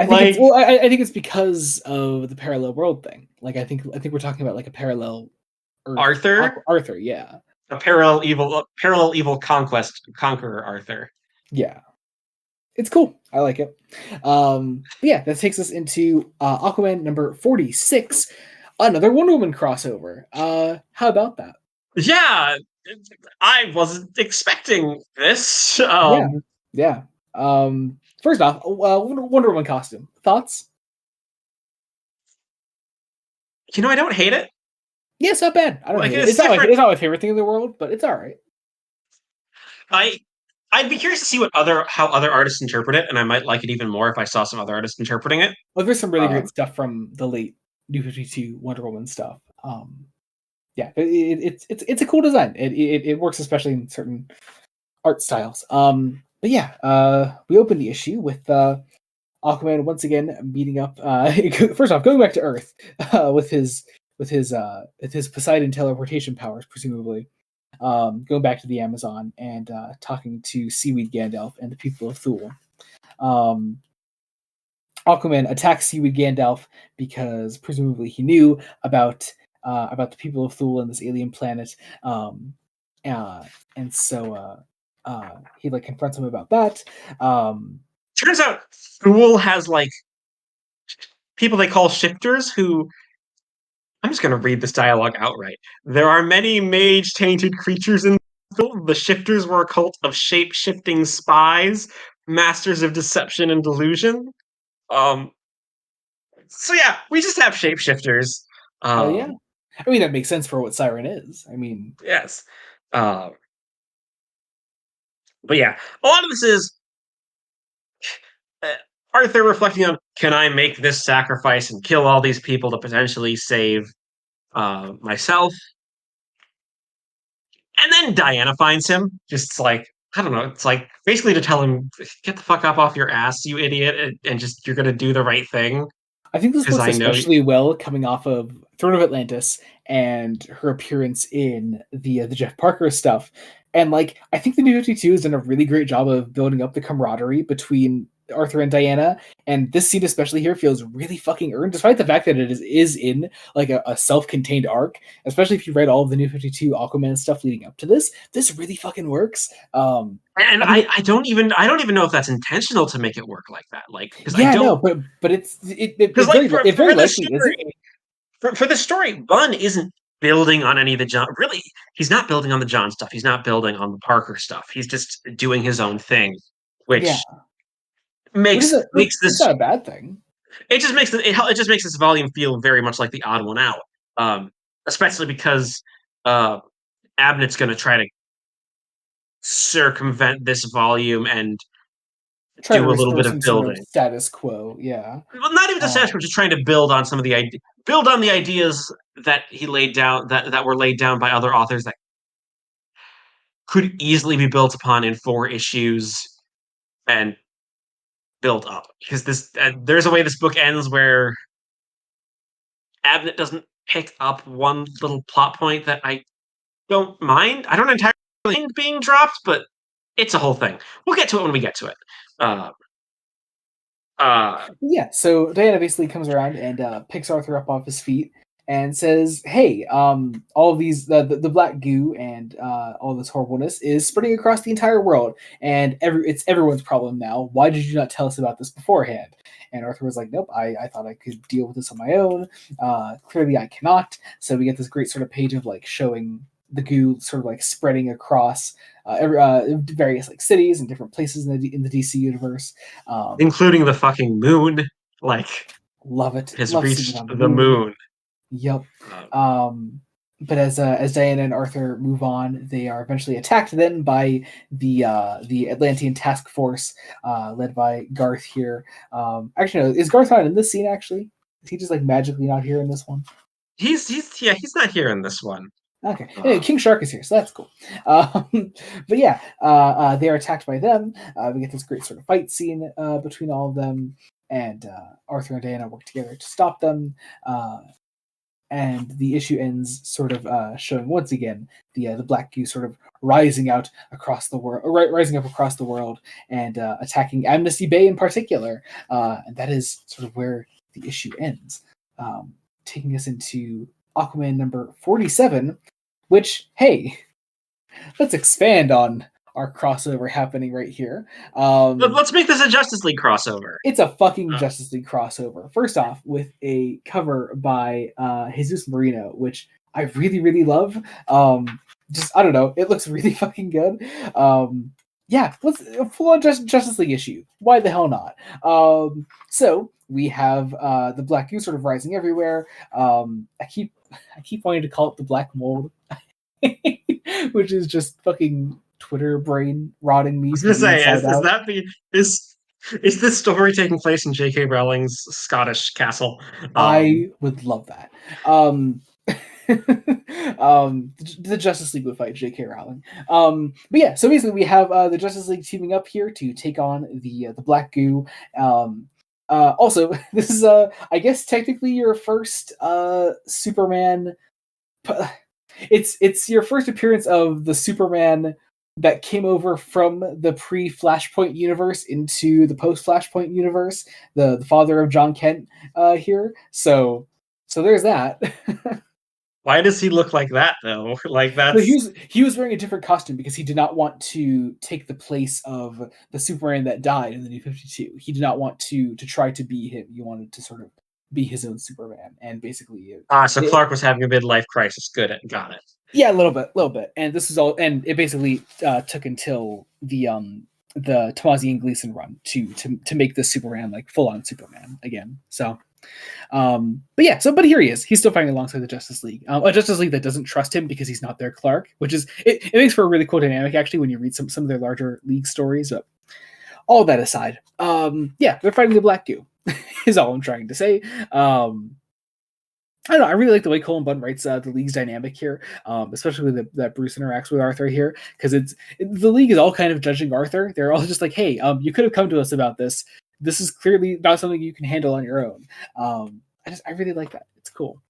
I think it's Like well. I think it's because of the parallel world thing. Like I think we're talking about like a parallel Earth. Arthur, Arthur, yeah, a parallel evil conqueror Arthur. yeah. It's cool. I like it. But yeah, that takes us into Aquaman number 46, another Wonder Woman crossover. How about that? Yeah, I wasn't expecting this. Yeah, yeah. First off, Wonder Woman costume. Thoughts? I don't hate it. Yeah, it's not bad. I don't Like hate it. it's different. It's not my favorite thing in the world, but it's all right. I I'd be curious to see what other how other artists interpret it, and I might like it even more if I saw some other artists interpreting it. Well, there's some really great Um, stuff from the late New 52 Wonder Woman stuff. Yeah, it's a cool design. It works especially in certain art styles. But yeah, we open the issue with Aquaman once again meeting up. First off, going back to Earth with his Poseidon teleportation powers, presumably. Going back to the Amazon and talking to Seaweed Gandalf and the people of Thule. Um, Aquaman attacks Seaweed Gandalf because presumably he knew about the people of Thule and this alien planet, uh, and so he like confronts him about that. Um, Turns out Thule has like people they call shifters who I'm just going to read this dialogue outright. There are many mage tainted creatures in the shifters were a cult of shape shifting spies, masters of deception and delusion. Um, so yeah, we just have shapeshifters. Hell yeah! Um, I mean that makes sense for what Siren is. I mean, yes. Uh, but yeah, a lot of this is uh, Arthur reflecting on can I make this sacrifice and kill all these people to potentially save myself? And then Diana finds him, just like, I don't know, it's like basically to tell him, get the fuck up off your ass, you idiot, and just you're gonna do the right thing. I think this Because works I know especially well coming off of Throne of Atlantis and her appearance in the Jeff Parker stuff. And like I think the New 52 has done a really great job of building up the camaraderie between Arthur and Diana, and this scene especially here feels really fucking earned, despite the fact that it is in like a self-contained arc. Especially if you read all of the New 52 Aquaman stuff leading up to this, this really fucking works. And I think, I don't even know if that's intentional to make it work like that. Like, because I yeah, no, don't, but because like it very for the likely isn't. story, for the story, Bunn isn't building on any of the John. Really, he's not building on the John stuff. He's not building on the Parker stuff. He's just doing his own thing, Yeah, which which makes it's this. not a bad thing. It just makes this volume feel very much like the odd one out. Um, Especially because uh, Abnett's going to try to circumvent this volume and Try to do a little restore bit of some sort of building. status quo. Yeah. Well, not even just that, Um, but just trying to build on some of build on the ideas that he laid down that were laid down by other authors that could easily be built upon in 4 issues and built up. Because there's a way this book ends where Abnett doesn't pick up one little plot point that I don't mind. I don't entirely mind being dropped, but it's a whole thing. We'll get to it when we get to it. Uh, uh, yeah, so Diana basically comes around and picks Arthur up off his feet and says, "Hey, all of these the black goo and all this horribleness is spreading across the entire world, and it's everyone's problem now. Why did you not tell us about this beforehand?" And Arthur was like, "Nope, I thought I could deal with this on my own. Clearly, I cannot." So we get this great sort of page of like showing the goo sort of like spreading across various like cities and different places in the DC universe. Um, Including the fucking moon, like, Love it. has Love seeing it reached on the the moon. moon. Yep. Uh, But as Diana and Arthur move on, they are eventually attacked then by the Atlantean task force led by Garth here. Actually, no, is Garth not in this scene? Actually, is he just like magically not here in this one? he's not here in this one. Okay. Anyway, Uh, King Shark is here, so that's cool. But yeah, they are attacked by them. We get this great sort of fight scene between all of them, and Arthur and Diana work together to stop them. And the issue ends sort of showing once again the black goo sort of rising out across the world, rising up across the world, and attacking Amnesty Bay in particular. And that is sort of where the issue ends, taking us into Aquaman number 47, which, hey, let's expand on our crossover happening right here. let's make this a Justice League crossover. It's a fucking Uh, Justice League crossover. First off, with a cover by Jesus Marino, which I really, really love. Just I don't know, it looks really fucking good. Yeah, let's a full on Justice League issue. Why the hell not? So we have the Black Goose sort of rising everywhere. I keep wanting to call it the Black Mold, which is just fucking Twitter brain rotting I me was from gonna the say, inside out. is this story taking place in J.K. Rowling's Scottish castle? I would love that. The Justice League would fight J.K. Rowling. But yeah, so basically we have the Justice League teaming up here to take on the Black Goo. Also, this is I guess technically your first Superman. It's your first appearance of the Superman that came over from the pre-Flashpoint universe into the post-Flashpoint universe. The father of John Kent here. So there's that. Why does he look like that though? Like So that's he was wearing a different costume because he did not want to take the place of the Superman that died in the New 52. He did not want to try to be him. He wanted to sort of be his own Superman, and basically so Clark was having a midlife crisis. Good, got it. yeah, a little bit. And this is all, and it basically took until the Tomasi and Gleason run to make this Superman like full on Superman again. So, but yeah, but here he is. He's still fighting alongside the Justice League, a Justice League that doesn't trust him because he's not their Clark, which is it makes for a really cool dynamic actually when you read some of their larger league stories. But all that aside, yeah, they're fighting the Black Goo. Is all I'm trying to say. I don't know. I really like the way Colin Bunn writes the league's dynamic here, especially with that Bruce interacts with Arthur here, because the league is all kind of judging Arthur. They're all just like, "Hey, you could have come to us about this. This is clearly not something you can handle on your own." I really like that. It's cool.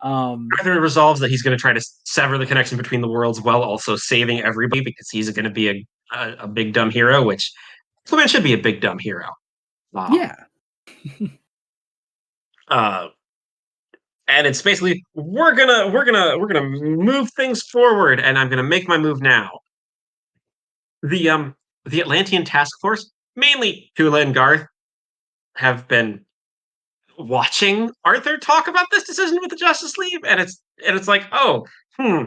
Um, Arthur resolves that he's going to try to sever the connection between the worlds while also saving everybody because he's going to be a big dumb hero, which Aquaman should be a big dumb hero. Um, Yeah, uh, and it's basically we're gonna move things forward, and I'm gonna make my move now. The the Atlantean task force, mainly Tula and Garth, have been watching Arthur talk about this decision with the Justice League, and it's like, oh, hmm,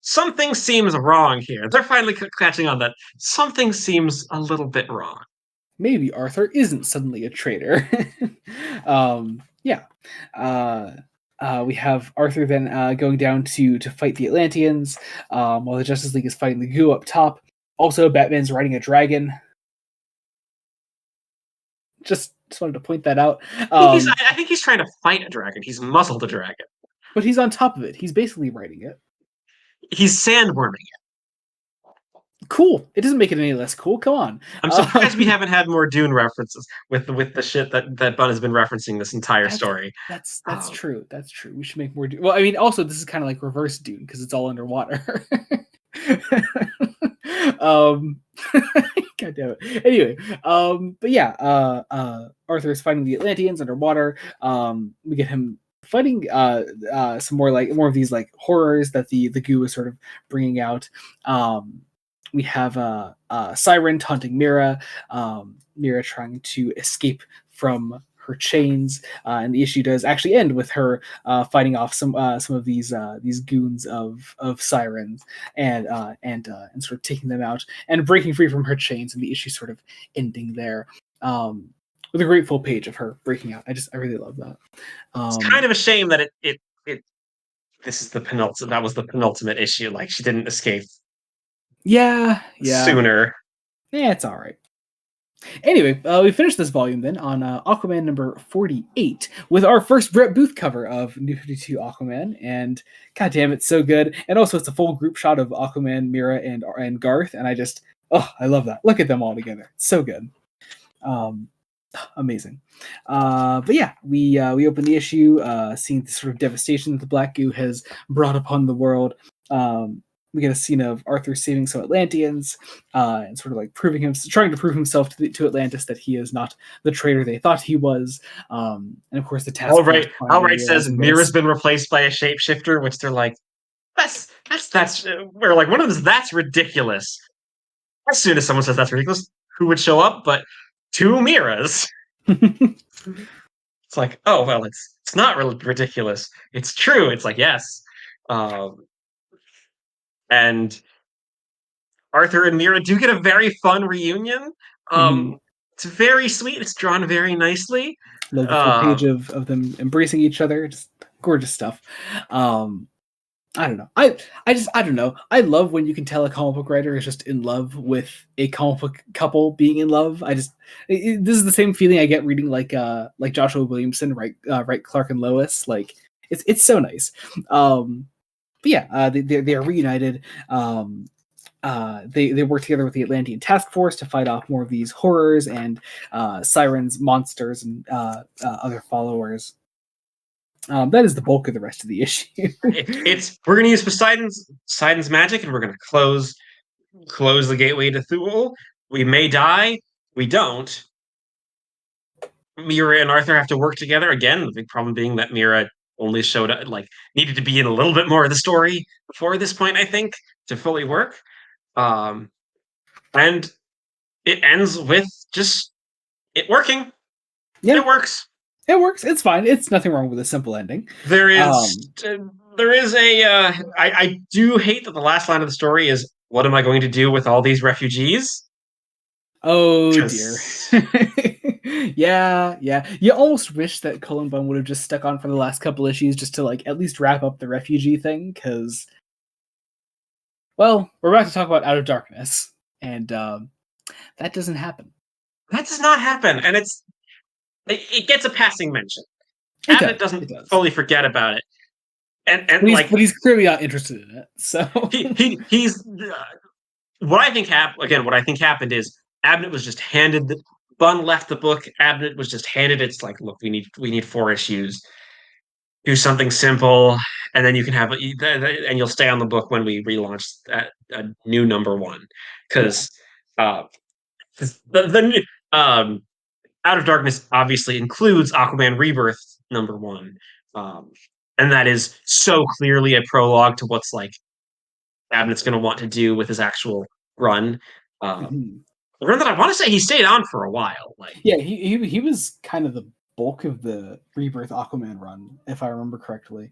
something seems wrong here. They're finally catching on that something seems a little bit wrong. maybe Arthur isn't suddenly a traitor. Yeah. Uh, we have Arthur then going down to fight the Atlanteans, while the Justice League is fighting the goo up top. Also, Batman's riding a dragon. Just wanted to point that out. I think he's trying to fight a dragon. He's muzzled a dragon. But he's on top of it. He's basically riding it. He's sandworming. Cool. It doesn't make it any less cool. Come on. I'm surprised we haven't had more Dune references with the shit that Bun has been referencing this entire That's story. that's true. That's true. We should make more. Well, I mean, also this is kind of like reverse Dune because it's all underwater. um, God damn it. Anyway, but yeah, Arthur is fighting the Atlanteans underwater. We get him fighting some more of these like horrors that the goo is sort of bringing out. We have Siren taunting Mira, Mira trying to escape from her chains, and the issue does actually end with her fighting off some of these goons of sirens and sort of taking them out and breaking free from her chains, and the issue sort of ending there. With a grateful page of her breaking out. I really love that. It's kind of a shame that it this is the penultimate. That was the penultimate issue. Like she didn't escape Yeah. sooner. Yeah, it's all right. Anyway, we finished this volume then on Aquaman number 48 with our first Brett Booth cover of New 52 Aquaman, and god damn, it's so good. And also, it's a full group shot of Aquaman, Mira, and Garth, and I love that. Look at them all together. It's so good. Um, Amazing. But yeah, we open the issue, seeing the sort of devastation that the Black Goo has brought upon the world. We get a scene of Arthur saving some Atlanteans, and sort of like trying to prove himself to Atlantis that he is not the traitor they thought he was. And of course, the task force All finally right says realizing Mira's this. been replaced by a shapeshifter, which they're like, that's we're like one of them is that's ridiculous. As soon as someone says that's ridiculous, who would show up? But two Miras. It's like, oh well, it's not really ridiculous. It's true. It's like yes, um, and Arthur and Mira do get a very fun reunion. Mhm. It's very sweet. It's drawn very nicely. Love the full page Um, of them embracing each other. Just gorgeous stuff. Um, I don't know. I don't know. I love when you can tell a comic book writer is just in love with a comic book couple being in love. This is the same feeling I get reading like Joshua Williamson write Clark and Lois. Like it's so nice. But yeah, they are reunited. They work together with the Atlantean task force to fight off more of these horrors and sirens, monsters, and other followers. That is the bulk of the rest of the issue. it's we're gonna use Poseidon's magic, and we're gonna close the gateway to Thule. We may die. We don't. Mira and Arthur have to work together again. The big problem being that Mira only showed up, like needed to be in a little bit more of the story before this point, I think, to fully work. Um, and it ends with just it working. Yeah, It works. it works. It's fine. It's nothing wrong with a simple ending. There is Um, there is a I do hate that the last line of the story is what am I going to do with all these refugees? oh dear. Because Yeah. You almost wish that Cullen Bunn would have just stuck on for the last couple issues just to like at least wrap up the refugee thing, because well, we're about to talk about Out of Darkness, and that doesn't happen. that does not happen, and it gets a passing mention. It Abnett does. doesn't It does. fully forget about it, and But like he's clearly not interested in it. So he's what I think happened again. What I think happened is Abnett was just handed the Bunn left the book. Abnett was just handed. It's like, look, we need 4 issues. Do something simple, and then you can have and you'll stay on the book when we relaunch a new number one yeah. because the Out of Darkness obviously includes Aquaman Rebirth #1, um, and that is so clearly a prologue to what's like Abnett's going to want to do with his actual run. Um, Mhm. a run that I want to say he stayed on for a while. Like, Yeah, he was kind of the bulk of the Rebirth Aquaman run, if I remember correctly.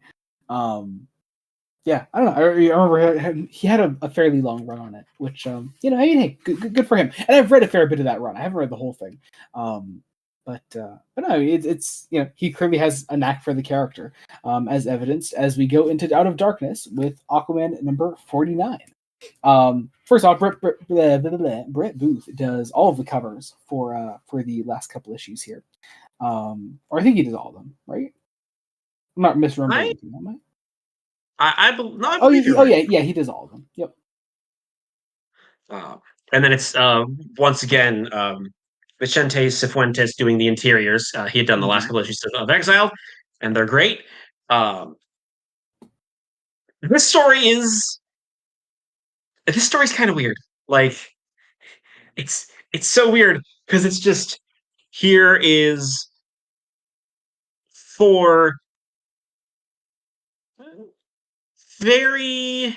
Yeah, I don't know. I remember he had a fairly long run on it, which I mean, hey, good for him. And I've read a fair bit of that run. I haven't read the whole thing, but no, it's he clearly has a knack for the character, as evidenced as we go into Out of Darkness with Aquaman #49. First off, Brett Booth does all of the covers for the last couple issues here, or I think he does all of them, right? I'm not misremembering I, anything, am I? no, I Oh, believe you're oh right. yeah, he does all of them. Yep. Uh, and then it's once again Vicente Cifuentes doing the interiors. He had done the last Mhm. couple of issues of Exiled, and they're great. Um, this story is this story's kind of weird. Like it's so weird because it's just here is four very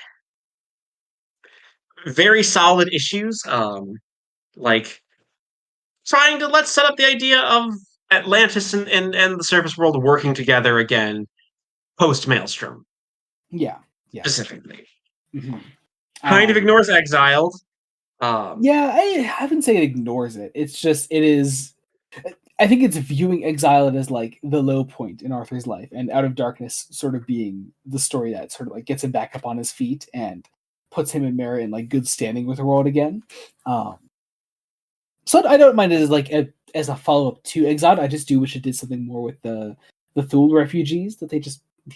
very solid issues. Like trying to let's set up the idea of Atlantis and the surface world working together again post Maelstrom Yeah, yeah. specifically. hmm Kind of Um, ignores Exiled. Um, yeah, I haven't say it ignores it. It's just it is. I think it's viewing Exiled as like the low point in Arthur's life, and Out of Darkness sort of being the story that sort of like gets him back up on his feet and puts him and Mara in like good standing with the world again. Um, so I don't mind it as like as a follow up to Exiled. I just do wish it did something more with the Thule refugees that he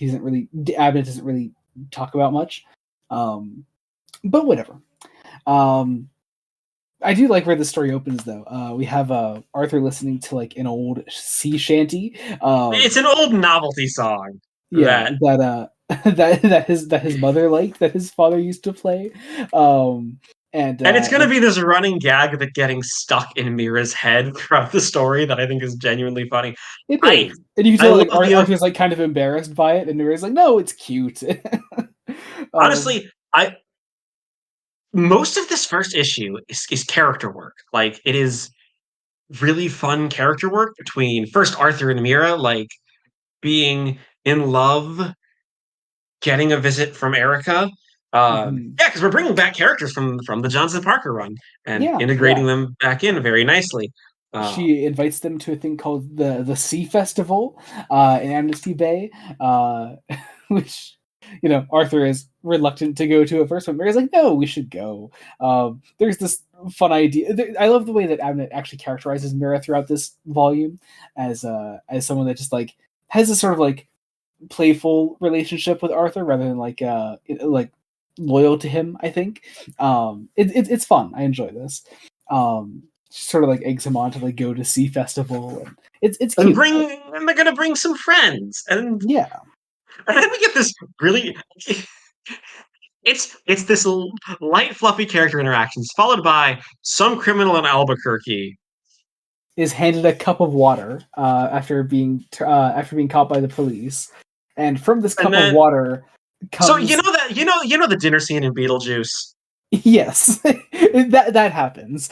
doesn't really Abnett doesn't really talk about much. But whatever. Um, I do like where the story opens though. We have Arthur listening to like an old sea shanty. it's an old novelty song Yeah, that, that that his mother liked, that his father used to play. Um, and and it's going to be this running gag that getting stuck in Mira's head throughout the story that I think is genuinely funny. it I is, and you can I tell love like the Arthur's like kind of embarrassed by it, and Mira's like, "No, it's cute." um, honestly I most of this first issue is character work. Like it is really fun character work between first Arthur and Mira, like being in love, getting a visit from Erica. mhm. Yeah, because we're bringing back characters from the Johnson Parker run and Yeah, yeah. integrating them back in very nicely. Uh, She invites them to a thing called the Sea Festival in Amnesty Bay, which Arthur is reluctant to go to at first, but Mary's like, "No, we should go." There's this fun idea. I love the way that Abnett actually characterizes Mira throughout this volume as someone that just like has a sort of like playful relationship with Arthur rather than like loyal to him. I think it's fun. I enjoy this. Sort of like eggs him on to like go to Sea Festival, and it's and cute. they're gonna bring some friends, Yeah, and then we get this really it's this light fluffy character interactions followed by some criminal in Albuquerque. is handed a cup of water after being caught by the police, and from this And cup of then water so you comes know that you know the dinner scene in Beetlejuice. yes, that happens.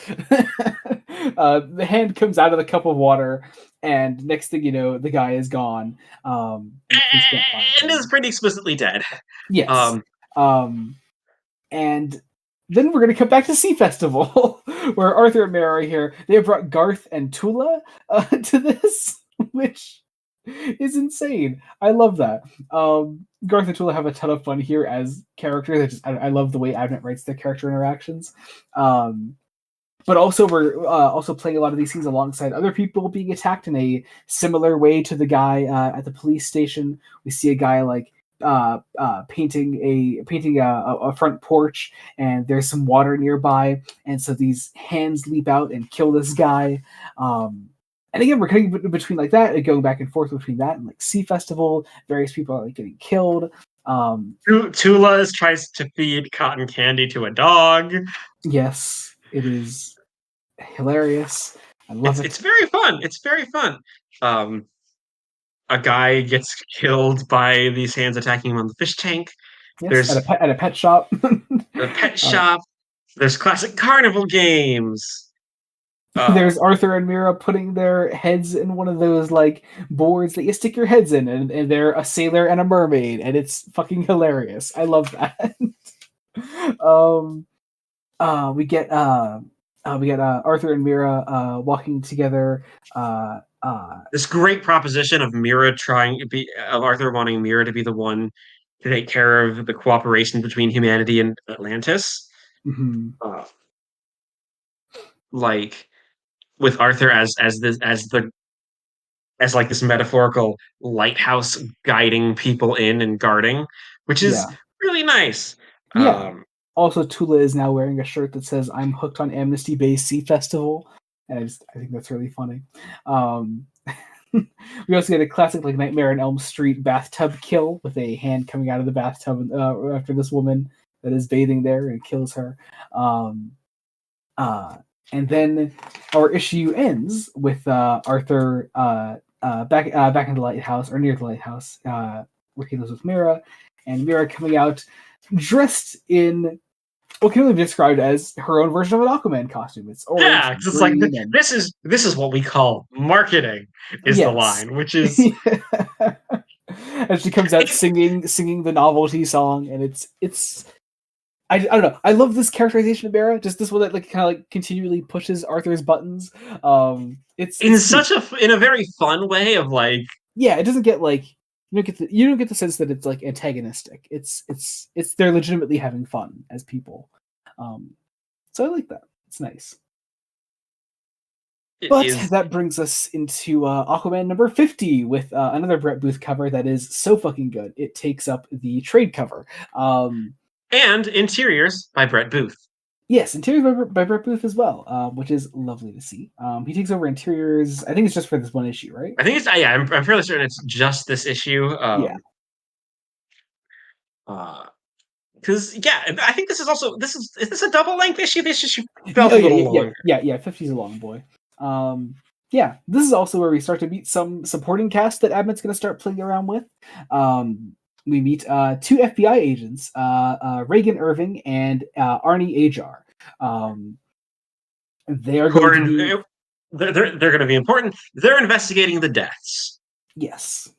The hand comes out of the cup of water, and next thing you know, the guy is gone, and the police can't find And is him. pretty explicitly dead. Yes, Um, um, and then we're gonna come back to Sea Festival, where Arthur and Mary are here. They have brought Garth and Tula to this, which is insane. I love that. Garth and Tula have a ton of fun here as characters. I love the way Abnett writes their character interactions. Um, but also we're also playing a lot of these scenes alongside other people being attacked in a similar way to the guy at the police station. We see a guy like painting a front porch, and there's some water nearby, and so these hands leap out and kill this guy. And again, we're cutting between like that and going back and forth between that and like Sea Festival. Various people are like getting killed. Tula tries to feed cotton candy to a dog. Yes, it is hilarious. I love It's it. very fun. It's very fun. Um, a guy gets killed by these hands attacking him on the fish tank. Yes, There's at a pet shop. the pet uh, shop. There's classic carnival games. Uh, there's Arthur and Mira putting their heads in one of those like boards that you stick your heads in, and they're a sailor and a mermaid, and it's fucking hilarious. I love that. um, we get Arthur and Mira walking together. this great proposition of Mira trying to be of Arthur wanting Mira to be the one to take care of the cooperation between humanity and Atlantis. Mhm. Uh, like with Arthur as like this metaphorical lighthouse guiding people in and guarding, which is Yeah, really nice. yeah. Um, Also, Tula is now wearing a shirt that says "I'm hooked on Amnesty Bay Sea Festival," and I think that's really funny. Um, we also get a classic like Nightmare on Elm Street bathtub kill with a hand coming out of the bathtub after this woman that is bathing there and kills her. Um, uh, and then our issue ends with Arthur back in the lighthouse or near the lighthouse, where he lives with Mira, and Mira coming out dressed in what can only be described as her own version of an Aquaman costume. It's orange yeah, and 'cause it's like green and this is what we call marketing is the yes. line, which is And she comes out it's singing the novelty song, and it's I don't know. I love this characterization of Mara. Just this one that like kind of like continually pushes Arthur's buttons. It's cute. in a very fun way of like Yeah, it doesn't get like you don't get the sense that it's like antagonistic. It's they're legitimately having fun as people. Um, so I like that. It's nice. it But is that brings us into Aquaman number 50 with another Brett Booth cover that is so fucking good. It takes up the trade cover. Um, and interiors by Brett Booth. yes, interiors by Brett Booth as well, which is lovely to see. He takes over interiors. I think it's just for this one issue, right? I think it's yeah, I'm fairly certain it's just this issue. Yeah. Uh, because yeah, I think this is a double length issue. This issue Yeah, felt oh, a yeah, little yeah, yeah, longer. yeah, yeah. 50's a long boy. Yeah, this is also where we start to meet some supporting cast that Abbott's going to start playing around with. We meet two FBI agents, Reagan Irving and Arnie Ajar. Um, they are Who going are to be they're going to be important. They're investigating the deaths. yes,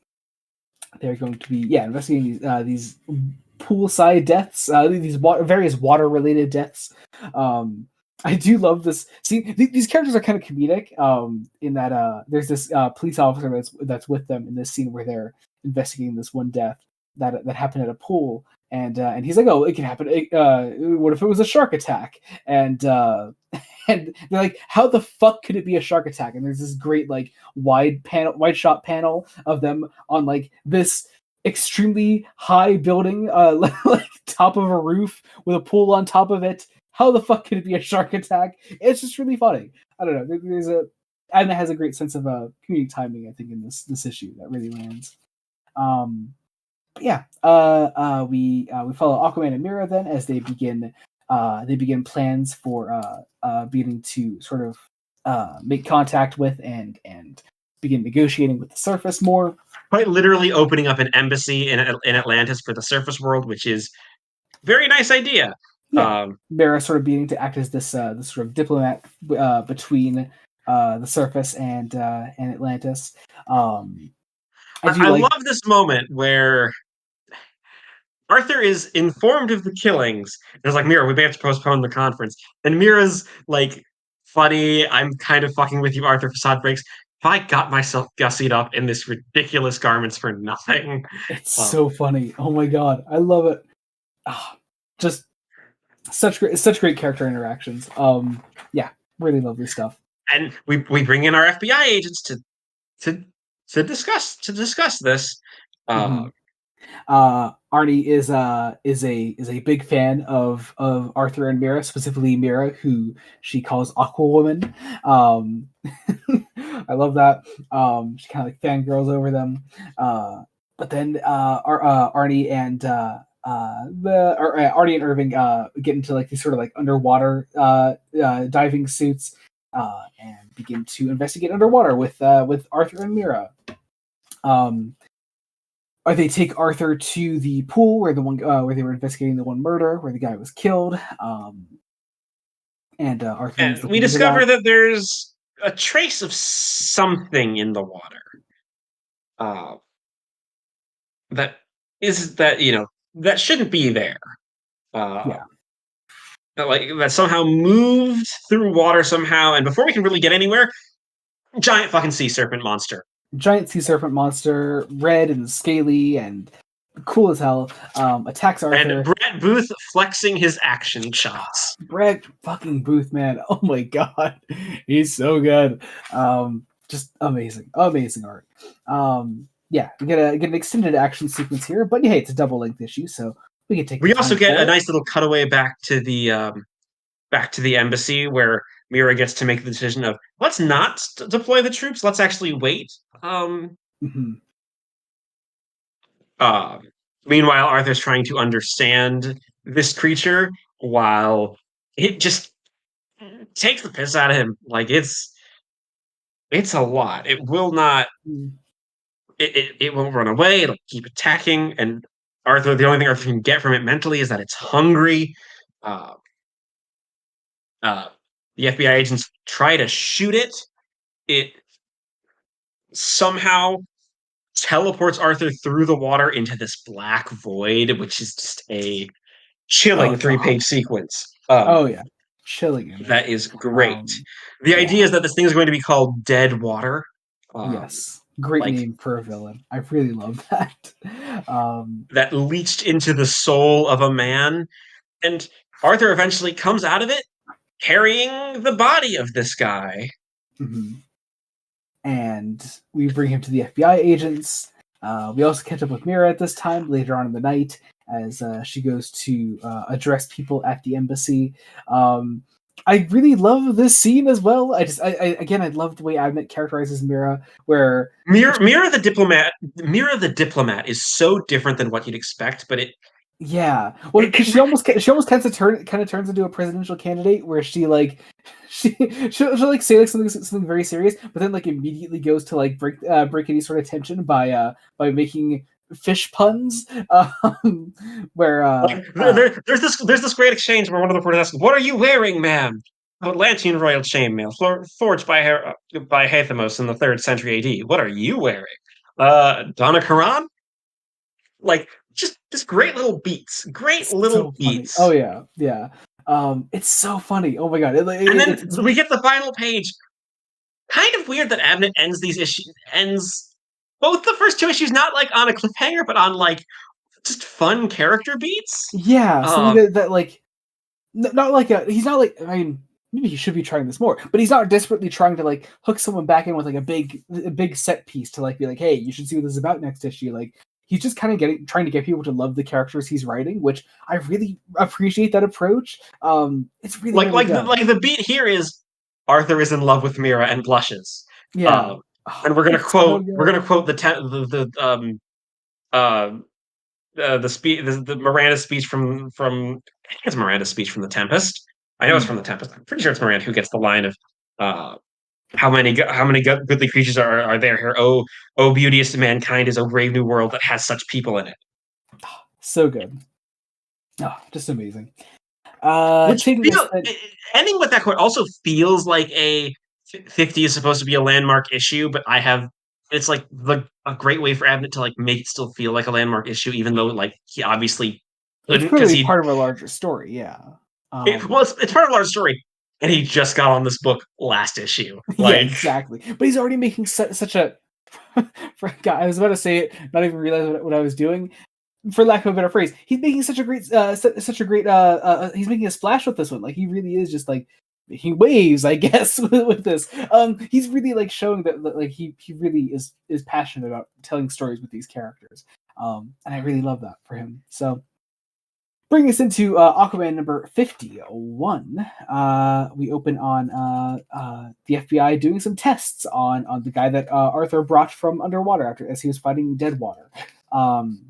they're going to be investigating these poolside deaths, various water related deaths. I do love this. See, these characters are kind of comedic. In that there's this police officer that's with them in this scene where they're investigating this one death that happened at a pool, and he's like, "Oh, it can happen. What if it was a shark attack?" And and they're like, "How the fuck could it be a shark attack?" And there's this great like wide shot panel of them on like this extremely high building, like top of a roof with a pool on top of it. How the fuck could it be a shark attack? It's just really funny. I don't know. There's a and it has a great sense of comedic timing. I think in this issue that really lands. Um, yeah, we follow Aquaman and Mira then as they begin plans for beginning to sort of make contact with and begin negotiating with the surface more. Quite literally opening up an embassy in Atlantis for the surface world, which is very nice idea. Yeah, Um, Mira sort of beginning to act as this sort of diplomat between the surface and Atlantis. I do I like love this moment where Arthur is informed of the killings. It's like, Mira, we may have to postpone the conference. And Mira's like, funny, I'm kind of fucking with you, Arthur. Facade breaks. I got myself gussied up in this ridiculous garments for nothing. it's Um, so funny. Oh my god, I love it. Ah, just such great character interactions. Yeah, really lovely stuff. and we bring in our FBI agents to to discuss this. Uh, hmm Arnie is a big fan of Arthur and Mira, specifically Mira, who she calls Aquawoman. Um, I love that. She kind of like fangirls over them. But then Arnie and Arnie and Irving get into like these sort of like underwater diving suits, and begin to investigate underwater with Arthur and Mira. Um, they take Arthur to the pool where they were investigating the one murder where the guy was killed. And Arthur is And we looking into that. discover that there's a trace of something in the water. Uh, that is that that shouldn't be there. Uh, Yeah, that somehow moved through water somehow, and before we can really get anywhere, giant fucking sea serpent monster. giant sea serpent monster, red and scaly and cool as hell, attacks And Arthur. Brett Booth flexing his action chops. Brett fucking Booth, man. Oh my god. He's so good. Just amazing. Amazing art. Yeah, we get an extended action sequence here, but hey, it's a double length issue, so we can take the We also time get for a it. nice little cutaway back to the embassy where Mira gets to make the decision of let's not deploy the troops, let's actually wait. Mhm. Uh, Meanwhile, Arthur's trying to understand this creature while it just takes the piss out of him. Like it's a lot. It will not. Mm. It won't run away. It'll keep attacking. And Arthur, the only thing Arthur can get from it mentally is that it's hungry. Uh, uh, the FBI agents try to shoot it. It somehow teleports Arthur through the water into this black void, which is just a Oh, chilling it's three-page sequence. oh yeah. Chilling That image. is great. Um The yeah. idea is that this thing is going to be called Dead Water. Um, Yes. Great like name for a villain. I really love that. that leached into the soul of a man. And Arthur eventually comes out of it carrying the body of this guy. mhm. And we bring him to the FBI agents. We also catch up with Mira at this time later on in the night as she goes to address people at the embassy. I really love this scene as well. I love the way Abnett characterizes Mira, where Mira the diplomat is so different than what you'd expect, but yeah, well, it because she almost kind of turns into a presidential candidate where she like she'll like say like something very serious, but then like immediately goes to like break any sort of tension by making fish puns. Where like there's this great exchange where one of the reporters asks, "What are you wearing, ma'am?" Atlantean royal chainmail, forged by Hathamos in the 3rd century AD. What are you wearing? Donna Karan? Like, just great it's little so funny. Oh beats. yeah, yeah. It's so funny. Oh my god, And it's then we get the final page. Kind of weird that Abnett ends both the first two issues not like on a cliffhanger, but on like just fun character beats. yeah, something Um, that like not like a he's not like I mean maybe he should be trying this more, but he's not desperately trying to like hook someone back in with like a big set piece to like be like, hey, you should see what this is about next issue. Like he's just kind of getting trying to get people to love the characters he's writing, which I really appreciate that approach. It's really like really like the good. like the beat here is Arthur is in love with Mira and blushes. Yeah. Um, Oh, and it's so we're gonna good. quote uh the Miranda speech from I think it's Miranda's speech from the Tempest. I know it's Mm. from the Tempest. I'm pretty sure it's Miranda who gets the line of uh how many goodly creatures are there here? Oh, beauteous mankind is a brave new world that has such people in it. So good. Oh, just amazing. Which Taking us feel ending with that quote also feels like a 50 is supposed to be a landmark issue, but it's like a great way for Abnett to like make it still feel like a landmark issue, even though like he obviously it's couldn't because clearly he part of a larger story, yeah. well it's part of our story, and he just got on this book last issue. Yeah, Like exactly. But he's already making such a God, I was about to say it, not even realize what I was doing. For lack of a better phrase, he's making such a great, such a great. He's making a splash with this one. Like he really is just like making waves, I guess, with this. He's really like showing that like he really is passionate about telling stories with these characters. And I really love that for him. So bring us into Aquaman number 51. We open on the FBI doing some tests on the guy that Arthur brought from underwater after as he was fighting Deadwater. Um,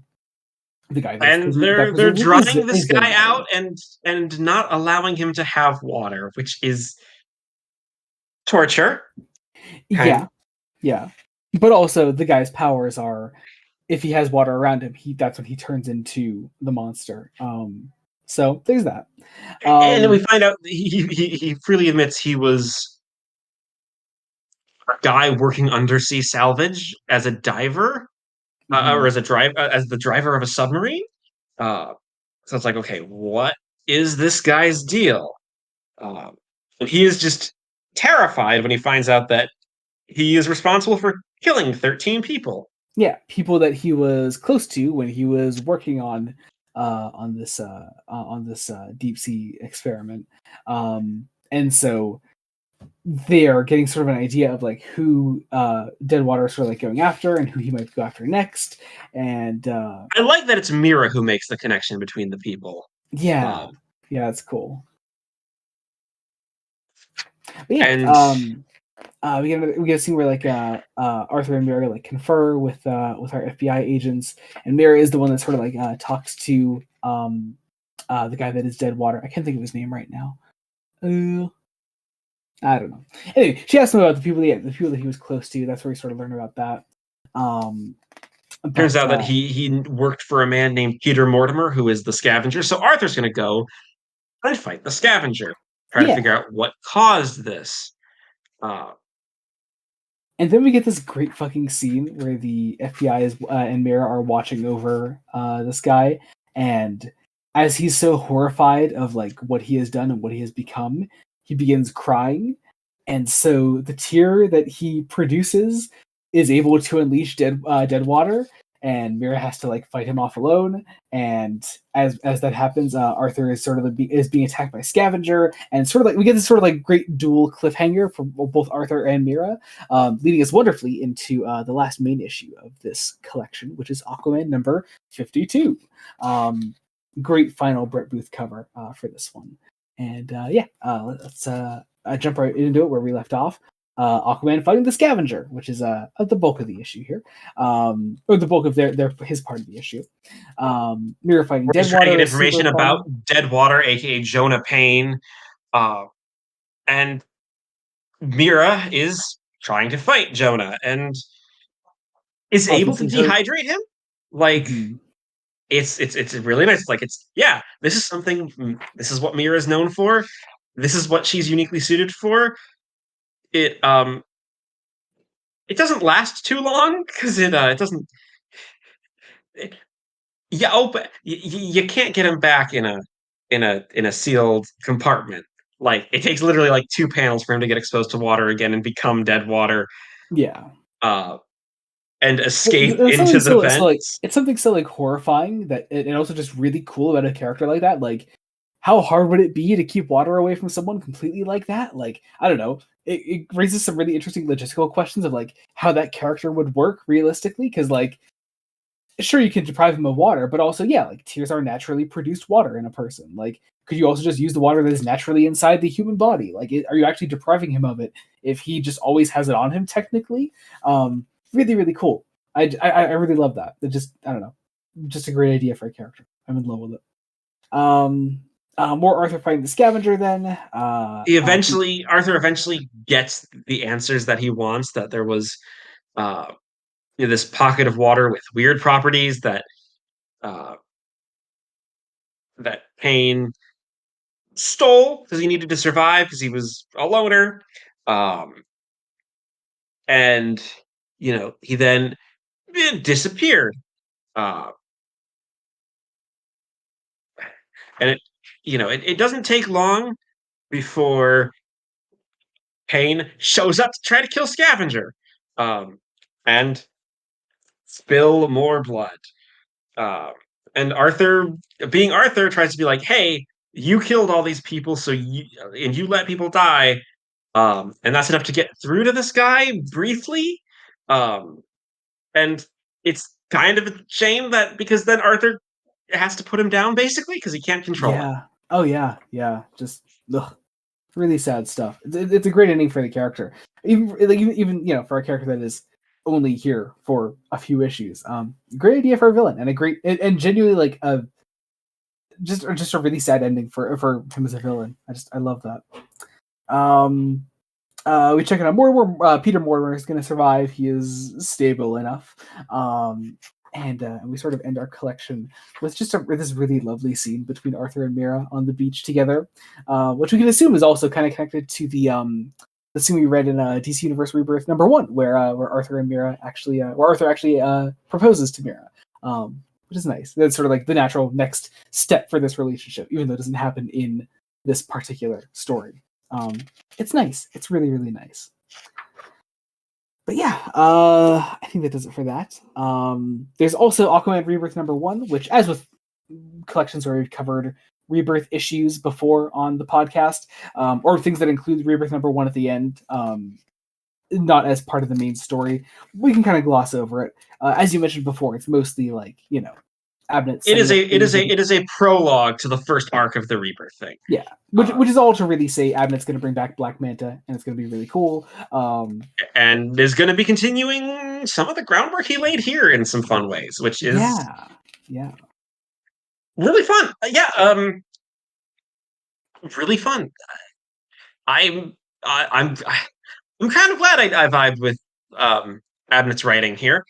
the guy and that they're presumably drying this is guy Deadwater. out and not allowing him to have water, which is torture, Yeah, kind. yeah. But also the guy's powers are if he has water around him, that's when he turns into the monster. So there's that. And then we Um, find out he freely admits he was a guy working undersea salvage as a diver, or mhm. as the driver of a submarine. Uh, so it's like, okay, what is this guy's deal? Um, and he is just terrified when he finds out that he is responsible for killing 13 people. Yeah, people that he was close to when he was working on this deep sea experiment, and so they are getting sort of an idea of like who Deadwater is sort of like going after and who he might go after next, and I like that it's Mira who makes the connection between the people. yeah, Um, yeah, that's cool. But yeah, and we get a scene where like Arthur and Mira like confer with our FBI agents, and Mira is the one that sort of like talks to the guy that is Deadwater. I can't think of his name right now. Uh, I don't know. Anyway, she asked him about the people that he was close to. That's where we sort of learn about that. Um, turns but out that he worked for a man named Peter Mortimer, who is the scavenger. So Arthur's going to go and fight the scavenger, try to yeah, figure out what caused this. Uh, and then we get this great fucking scene where the FBI and Mira are watching over this guy, and as he's so horrified of like what he has done and what he has become, he begins crying, and so the tear that he produces is able to unleash dead water, and Mira has to like fight him off alone. And as that happens, Arthur is sort of is being attacked by Scavenger, and sort of like we get this sort of like great dual cliffhanger for both Arthur and Mira, leading us wonderfully into the last main issue of this collection, which is Aquaman number 52. Great final Brett Booth cover for this one. And let's jump right into it where we left off. Aquaman fighting the Scavenger, which is the bulk of the issue here, or the bulk of his part of the issue. Mira fighting where he's trying to Deadwater get is super information about fun. Deadwater, aka Jonah Payne, uh, and Mira is trying to fight Jonah and is Often able to sees her. dehydrate him. Like Mhm. it's really nice. Like it's yeah, this is something. This is what Mira is known for. This is what she's uniquely suited for. It it doesn't last too long because it doesn't. It, yeah, but you can't get him back in a sealed compartment. Like it takes literally like two panels for him to get exposed to water again and become dead water. Yeah. Uh, and Well, escape it's into something the so like vents. it's something so like horrifying that and also just really cool about a character like that. Like, how hard would it be to keep water away from someone completely like that? Like, I don't know. It raises some really interesting logistical questions of like how that character would work realistically. Because like, sure, you can deprive him of water, but also yeah, like tears are naturally produced water in a person. Like, could you also just use the water that is naturally inside the human body? Like, are you actually depriving him of it if he just always has it on him? Technically, really, really cool. I really love that. It just I don't know, just a great idea for a character. I'm in love with it. More Arthur fighting the scavenger. Then Arthur eventually gets the answers that he wants. That there was uh, this pocket of water with weird properties uh, that Payne stole because he needed to survive because he was a loner. Um, and he then disappeared. Uh, and it doesn't take long before Payne shows up to try to kill Scavenger, and spill more blood. Um, and Arthur, being Arthur, tries to be like, "Hey, you killed all these people, and you let people die, and that's enough to get through to this guy briefly." Um, and it's kind of a shame that because then Arthur has to put him down basically because he can't control it. yeah, oh yeah, yeah, just ugh, really sad stuff. It's a great ending for the character, even for a character that is only here for a few issues. Great idea for a villain and a great and genuinely like a just a really sad ending for him as a villain. I love that. Um, We check it out. Mortimer, Peter Mortimer is going to survive. He is stable enough. And we sort of end our collection with just this really lovely scene between Arthur and Mira on the beach together, which we can assume is also kind of connected to the scene we read in DC Universe Rebirth #1, where Arthur and Mira actually, where Arthur actually proposes to Mira, which is nice. That's sort of like the natural next step for this relationship, even though it doesn't happen in this particular story. It's nice. It's really, really nice. But yeah, I think that does it for that. There's also Aquaman Rebirth #1, which, as with collections where we've covered Rebirth issues before on the podcast, or things that include Rebirth #1 at the end, not as part of the main story, we can kind of gloss over it. As you mentioned before, it's mostly like, Abnett It is setting a up it is things. a it is a prologue to the first arc of the Rebirth thing. Yeah, which is all to really say Abnett's going to bring back Black Manta, and it's going to be really cool. And is going to be continuing some of the groundwork he laid here in some fun ways, which is Yeah. really fun. Really fun. I'm I'm I'm kind of glad I vibed with Abnett's writing here.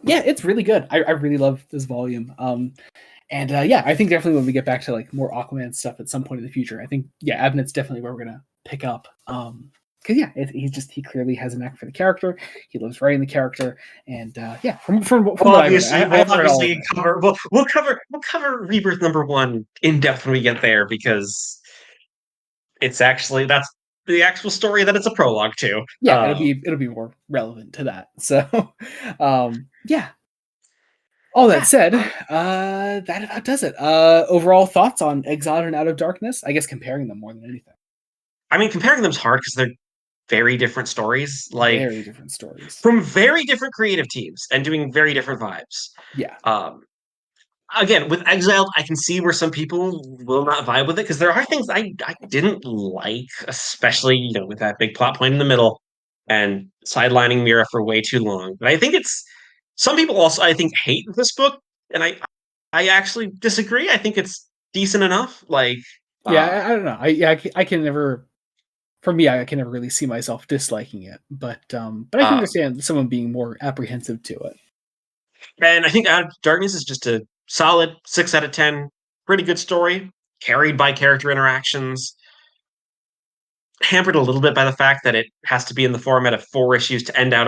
Yeah, it's really good. I really love this volume. And yeah, I think definitely when we get back to like more Aquaman stuff at some point in the future, I think Abnett's definitely where we're gonna pick up. Because he clearly has a knack for the character. He loves writing the character, and from what I read, I haven't read all of it. We'll cover Rebirth #1 in depth when we get there, because that's the actual story that it's a prologue to. Yeah, it'll be more relevant to that. So, yeah. All that Yeah. said, that about does it. Overall thoughts on Exiled and Out of Darkness? I guess comparing them more than anything. I mean, comparing them's hard because they're very different stories, like Very different stories. from very different creative teams and doing very different vibes. Yeah. Um, Again, with Exiled, I can see where some people will not vibe with it, because there are things I didn't like, especially with that big plot point in the middle and sidelining Mira for way too long. But I think it's some people also, I think, hate this book, and I actually disagree. I think it's decent enough. Like, Yeah, uh, I don't know. I can never. For me, I can never really see myself disliking it, but I can uh, understand someone being more apprehensive to it. and I think Out of Darkness is just a solid 6 out of 10. Pretty good story, carried by character interactions, hampered a little bit by the fact that it has to be in the format of 4 issues to end out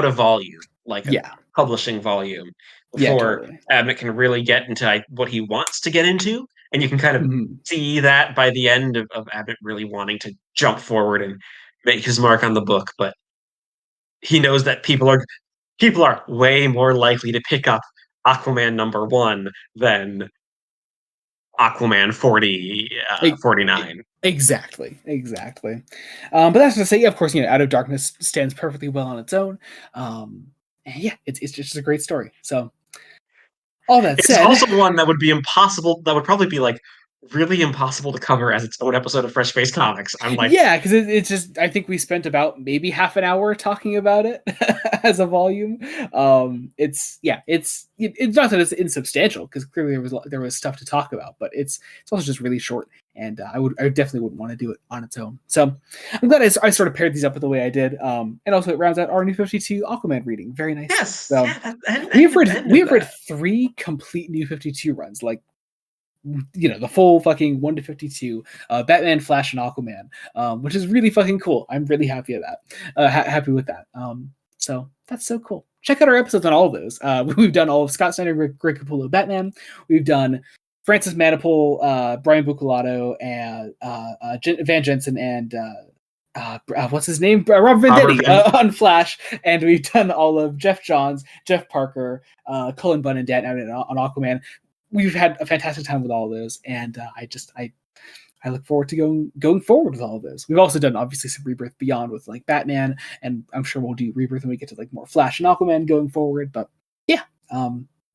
a volume, like a Yeah, publishing volume, yeah, before totally. Abnett can really get into what he wants to get into. And you can kind of Mhm. see that by the end of Abnett really wanting to jump forward and make his mark on the book. But he knows that people are way more likely to pick up Aquaman #1 than Aquaman 49. Exactly. But that's to say, of course, Out of Darkness stands perfectly well on its own. And yeah, it's just a great story. So all that It's said, also one that would be impossible. That would probably be like really impossible to cover as its own episode of Fresh Face Comics. I'm like, yeah, because it's just I think we spent about maybe half an hour talking about it as a volume. It's not that it's insubstantial because clearly there was stuff to talk about, but it's also just really short, and I definitely wouldn't want to do it on its own. So I'm glad I sort of paired these up with the way I did, and also it rounds out our New 52 Aquaman reading very nicely. yes, So yeah, end we of have read that. 3 complete New 52 runs, like the full fucking 1 to 52, Batman, Flash, and Aquaman, which is really fucking cool. I'm really happy with that. Happy with that. So that's so cool. Check out our episodes on all of those. We've done all of Scott Snyder, Greg Capullo, Batman. We've done Francis Manapul, Brian Bucalato, and Van Jensen, and what's his name? Rob Robert Venditti Van. on Flash, and we've done all of Jeff Johns, Jeff Parker, Cullen Bunn, and Dan Abnett on Aquaman. We've had a fantastic time with all of those, and I look forward to going forward with all of those. We've also done obviously some Rebirth Beyond with like Batman, and I'm sure we'll do Rebirth when we get to like more Flash and Aquaman going forward. But yeah,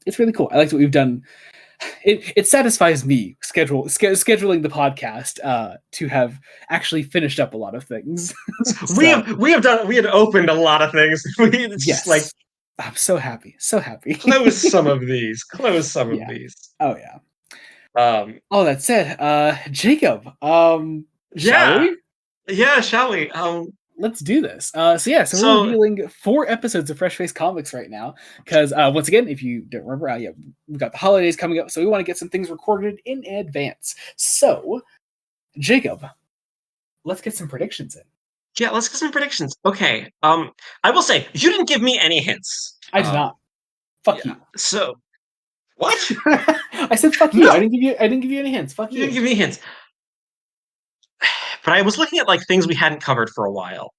it's really cool. I like what we've done. It satisfies me scheduling the podcast to have actually finished up a lot of things. We So have we have done we had opened a lot of things. It's just like yes, I'm so happy, so happy. close some of these. Close some of Yeah. these. Oh yeah. Um, All that said, Jacob, Shall Yeah, we? yeah. Shall we? Let's do this. So we're So reviewing 4 episodes of Fresh Face Comics right now because once again, if you don't remember, yeah, we've got the holidays coming up, so we want to get some things recorded in advance. So, Jacob, let's get some predictions in. yeah, let's get some predictions. Okay. I will say you didn't give me any hints. I did not. Fuck Yeah. you. So what? I said fuck you. No, I didn't give you any hints. Fuck you didn't you. give me hints. But I was looking at like things we hadn't covered for a while,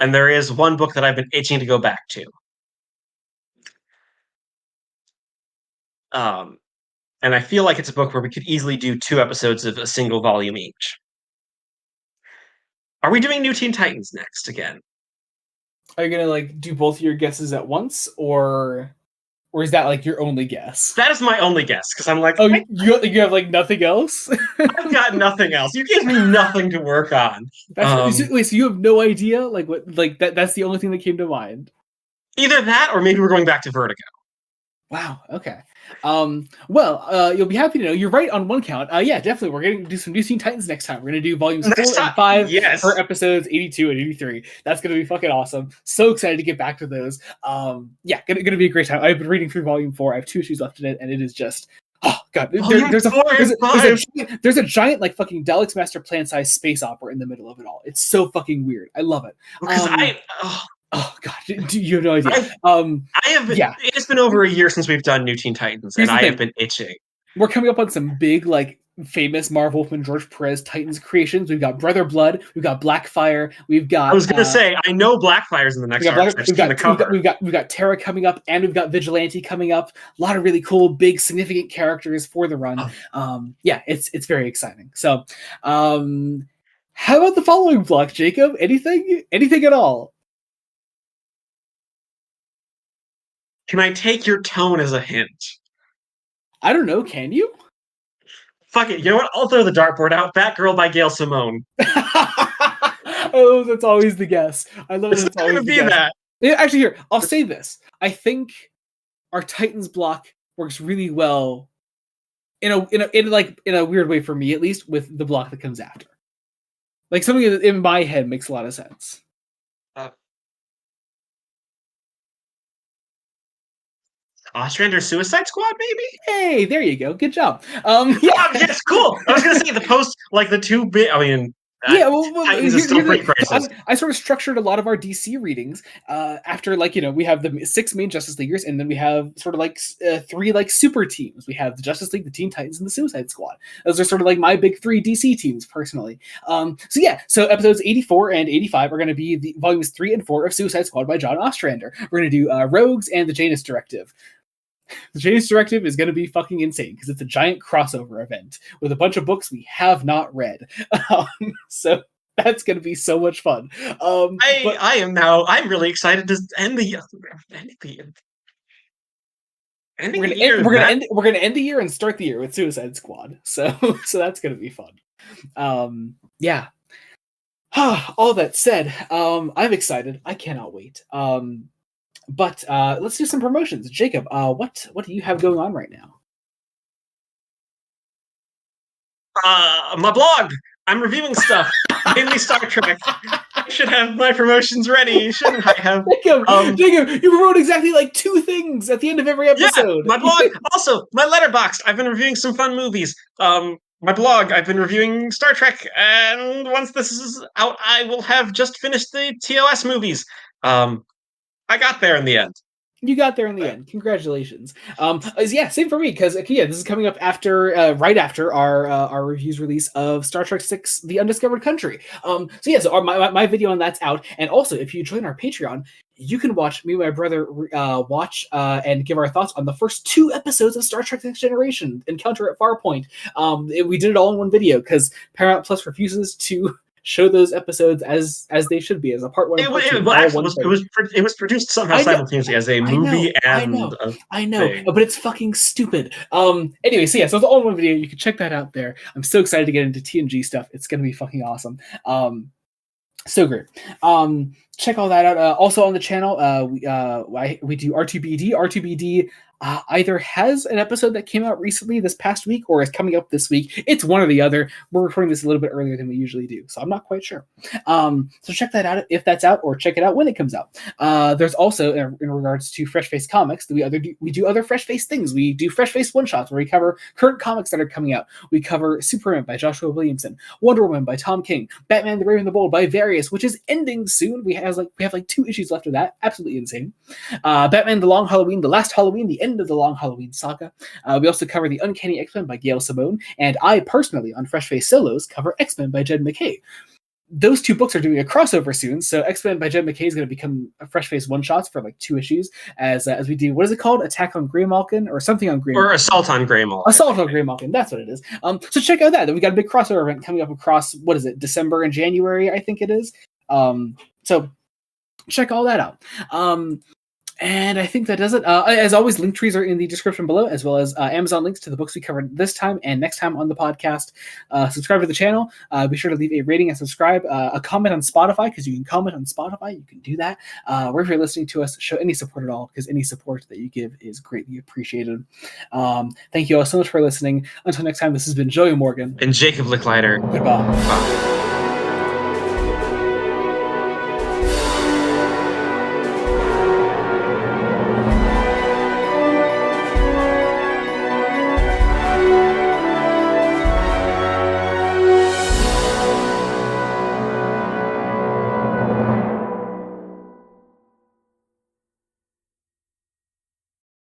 and there is one book that I've been itching to go back to. Um, and I feel like it's a book where we could easily do 2 episodes of a single volume each. Are we doing New Teen Titans next again? Are you gonna like do both of your guesses at once, or is that like your only guess? That is my only guess because I'm like, Oh, you have like nothing else? I've got nothing else. You gave me nothing to work on. That's wait. So you have no idea like what like that's the only thing that came to mind. Either that, or maybe we're going back to Vertigo. Wow. Okay. Well, you'll be happy to know you're right on one count. Yeah, definitely. We're going to do some New Teen Titans next time. We're going to do volumes Next 4 time, and 5 yes. for episodes 82 and 83. That's going to be fucking awesome. So excited to get back to those. Yeah, gonna be a great time. I've been reading through volume 4. I have 2 issues left in it, and it is just oh god. Volume 4 and 5. There's a giant like fucking Dalek's Master Plan size space opera in the middle of it all. It's so fucking weird. I love it. Because Oh god, do you have no idea? I have been, Yeah. it has been over a year since we've done New Teen Titans, Here's and the I have thing. been itching. We're coming up on some big, like, famous Marv Wolfman, George Perez Titans creations. We've got Brother Blood, we've got Blackfire, we've got I was gonna say I know Blackfire's in the next arc. I've seen the cover. we've got Terra coming up, and we've got Vigilante coming up. A lot of really cool, big, significant characters for the run. Yeah, it's very exciting. So, how about the following block, Jacob? Anything at all? Can I take your tone as a hint? I don't know. Can you? Fuck it. You know what? I'll throw the dartboard out. Batgirl by Gail Simone. Oh, that's always the guess. I love It's it. That's not gonna always the be guess. that. Yeah, actually, here I'll say this. I think our Titans block works really well in a weird way for me, at least, with the block that comes after. Like something that in my head makes a lot of sense. Ostrander Suicide Squad, maybe? Hey, there you go. Good job. Yeah. Oh, yes, cool. I was gonna say the post, like the two bit. I mean, Yeah, well, Titans is still pre-crisis. I sort of structured a lot of our DC readings after, like, we have the 6 main Justice Leaguers, and then we have sort of like 3 like super teams. We have the Justice League, the Teen Titans, and the Suicide Squad. Those are sort of like my big 3 DC teams, personally. So episodes 84 and 85 are going to be the volumes 3 and 4 of Suicide Squad by John Ostrander. We're going to do Rogues and the Janus Directive. The Janus Directive is going to be fucking insane because it's a giant crossover event with a bunch of books we have not read. So that's going to be so much fun. I'm really excited to end the year. We're gonna end the year and start the year with Suicide Squad. So that's going to be fun. Yeah. All that said, I'm excited. I cannot wait. But let's do some promotions. Jacob, what do you have going on right now? My blog. I'm reviewing stuff, mainly Star Trek. I should have my promotions ready, shouldn't I have? Jacob, you promote exactly like 2 things at the end of every episode. Yeah, my blog. Also, my letterboxd. I've been reviewing some fun movies. My blog. I've been reviewing Star Trek, and once this is out, I will have just finished the TOS movies. I got there in the end. You got there in the end. Congratulations. Yeah, same for me because this is coming up after, right after our reviews release of Star Trek VI: The Undiscovered Country. So my video on that's out, and also if you join our Patreon, you can watch me and my brother watch and give our thoughts on the first 2 episodes of Star Trek: Next Generation, Encounter at Farpoint. We did it all in one video because Paramount Plus refuses to show those episodes as they should be, as a part 1 and part 2. It was produced somehow simultaneously as a movie and I know, but it's fucking stupid. Anyway, so it's all in one video. You can check that out there. I'm so excited to get into TNG stuff. It's gonna be fucking awesome. So great. Check all that out. Also on the channel, we do R2BD. R2BD either has an episode that came out recently this past week or is coming up this week. It's one or the other. We're recording this a little bit earlier than we usually do, so I'm not quite sure. So check that out if that's out, or check it out when it comes out. There's also, in regards to Fresh Face Comics, we do other Fresh Face things. We do Fresh Face one-shots where we cover current comics that are coming out. We cover Superman by Joshua Williamson, Wonder Woman by Tom King, Batman the Brave and the Bold by Various, which is ending soon. We have like 2 issues left of that. Absolutely insane. Batman the Long Halloween, the Last Halloween, the end of the Long Halloween saga. We also cover the Uncanny X-Men by Gail Simone, and I personally, on Fresh Face Solos, cover X-Men by Jed McKay. Those 2 books are doing a crossover soon, so X-Men by Jed McKay is going to become a Fresh Face one-shots for like 2 issues, as we do, what is it called? Attack on Greymalkin, or something on Greymalkin. Or Assault on Greymalkin. Assault on Greymalkin, that's what it is. So check out that. Then we got a big crossover event coming up across, what is it, December and January, I think it is. So check all that out. And I think that does it. As always, link trees are in the description below, as well as Amazon links to the books we covered this time and next time on the podcast. Subscribe to the channel. Be sure to leave a rating and subscribe. A comment on Spotify, because you can comment on Spotify. You can do that. Wherever you're listening to us, show any support at all, because any support that you give is greatly appreciated. Thank you all so much for listening. Until next time, this has been Joey Morgan. And Jacob Licklider. Goodbye. Bye.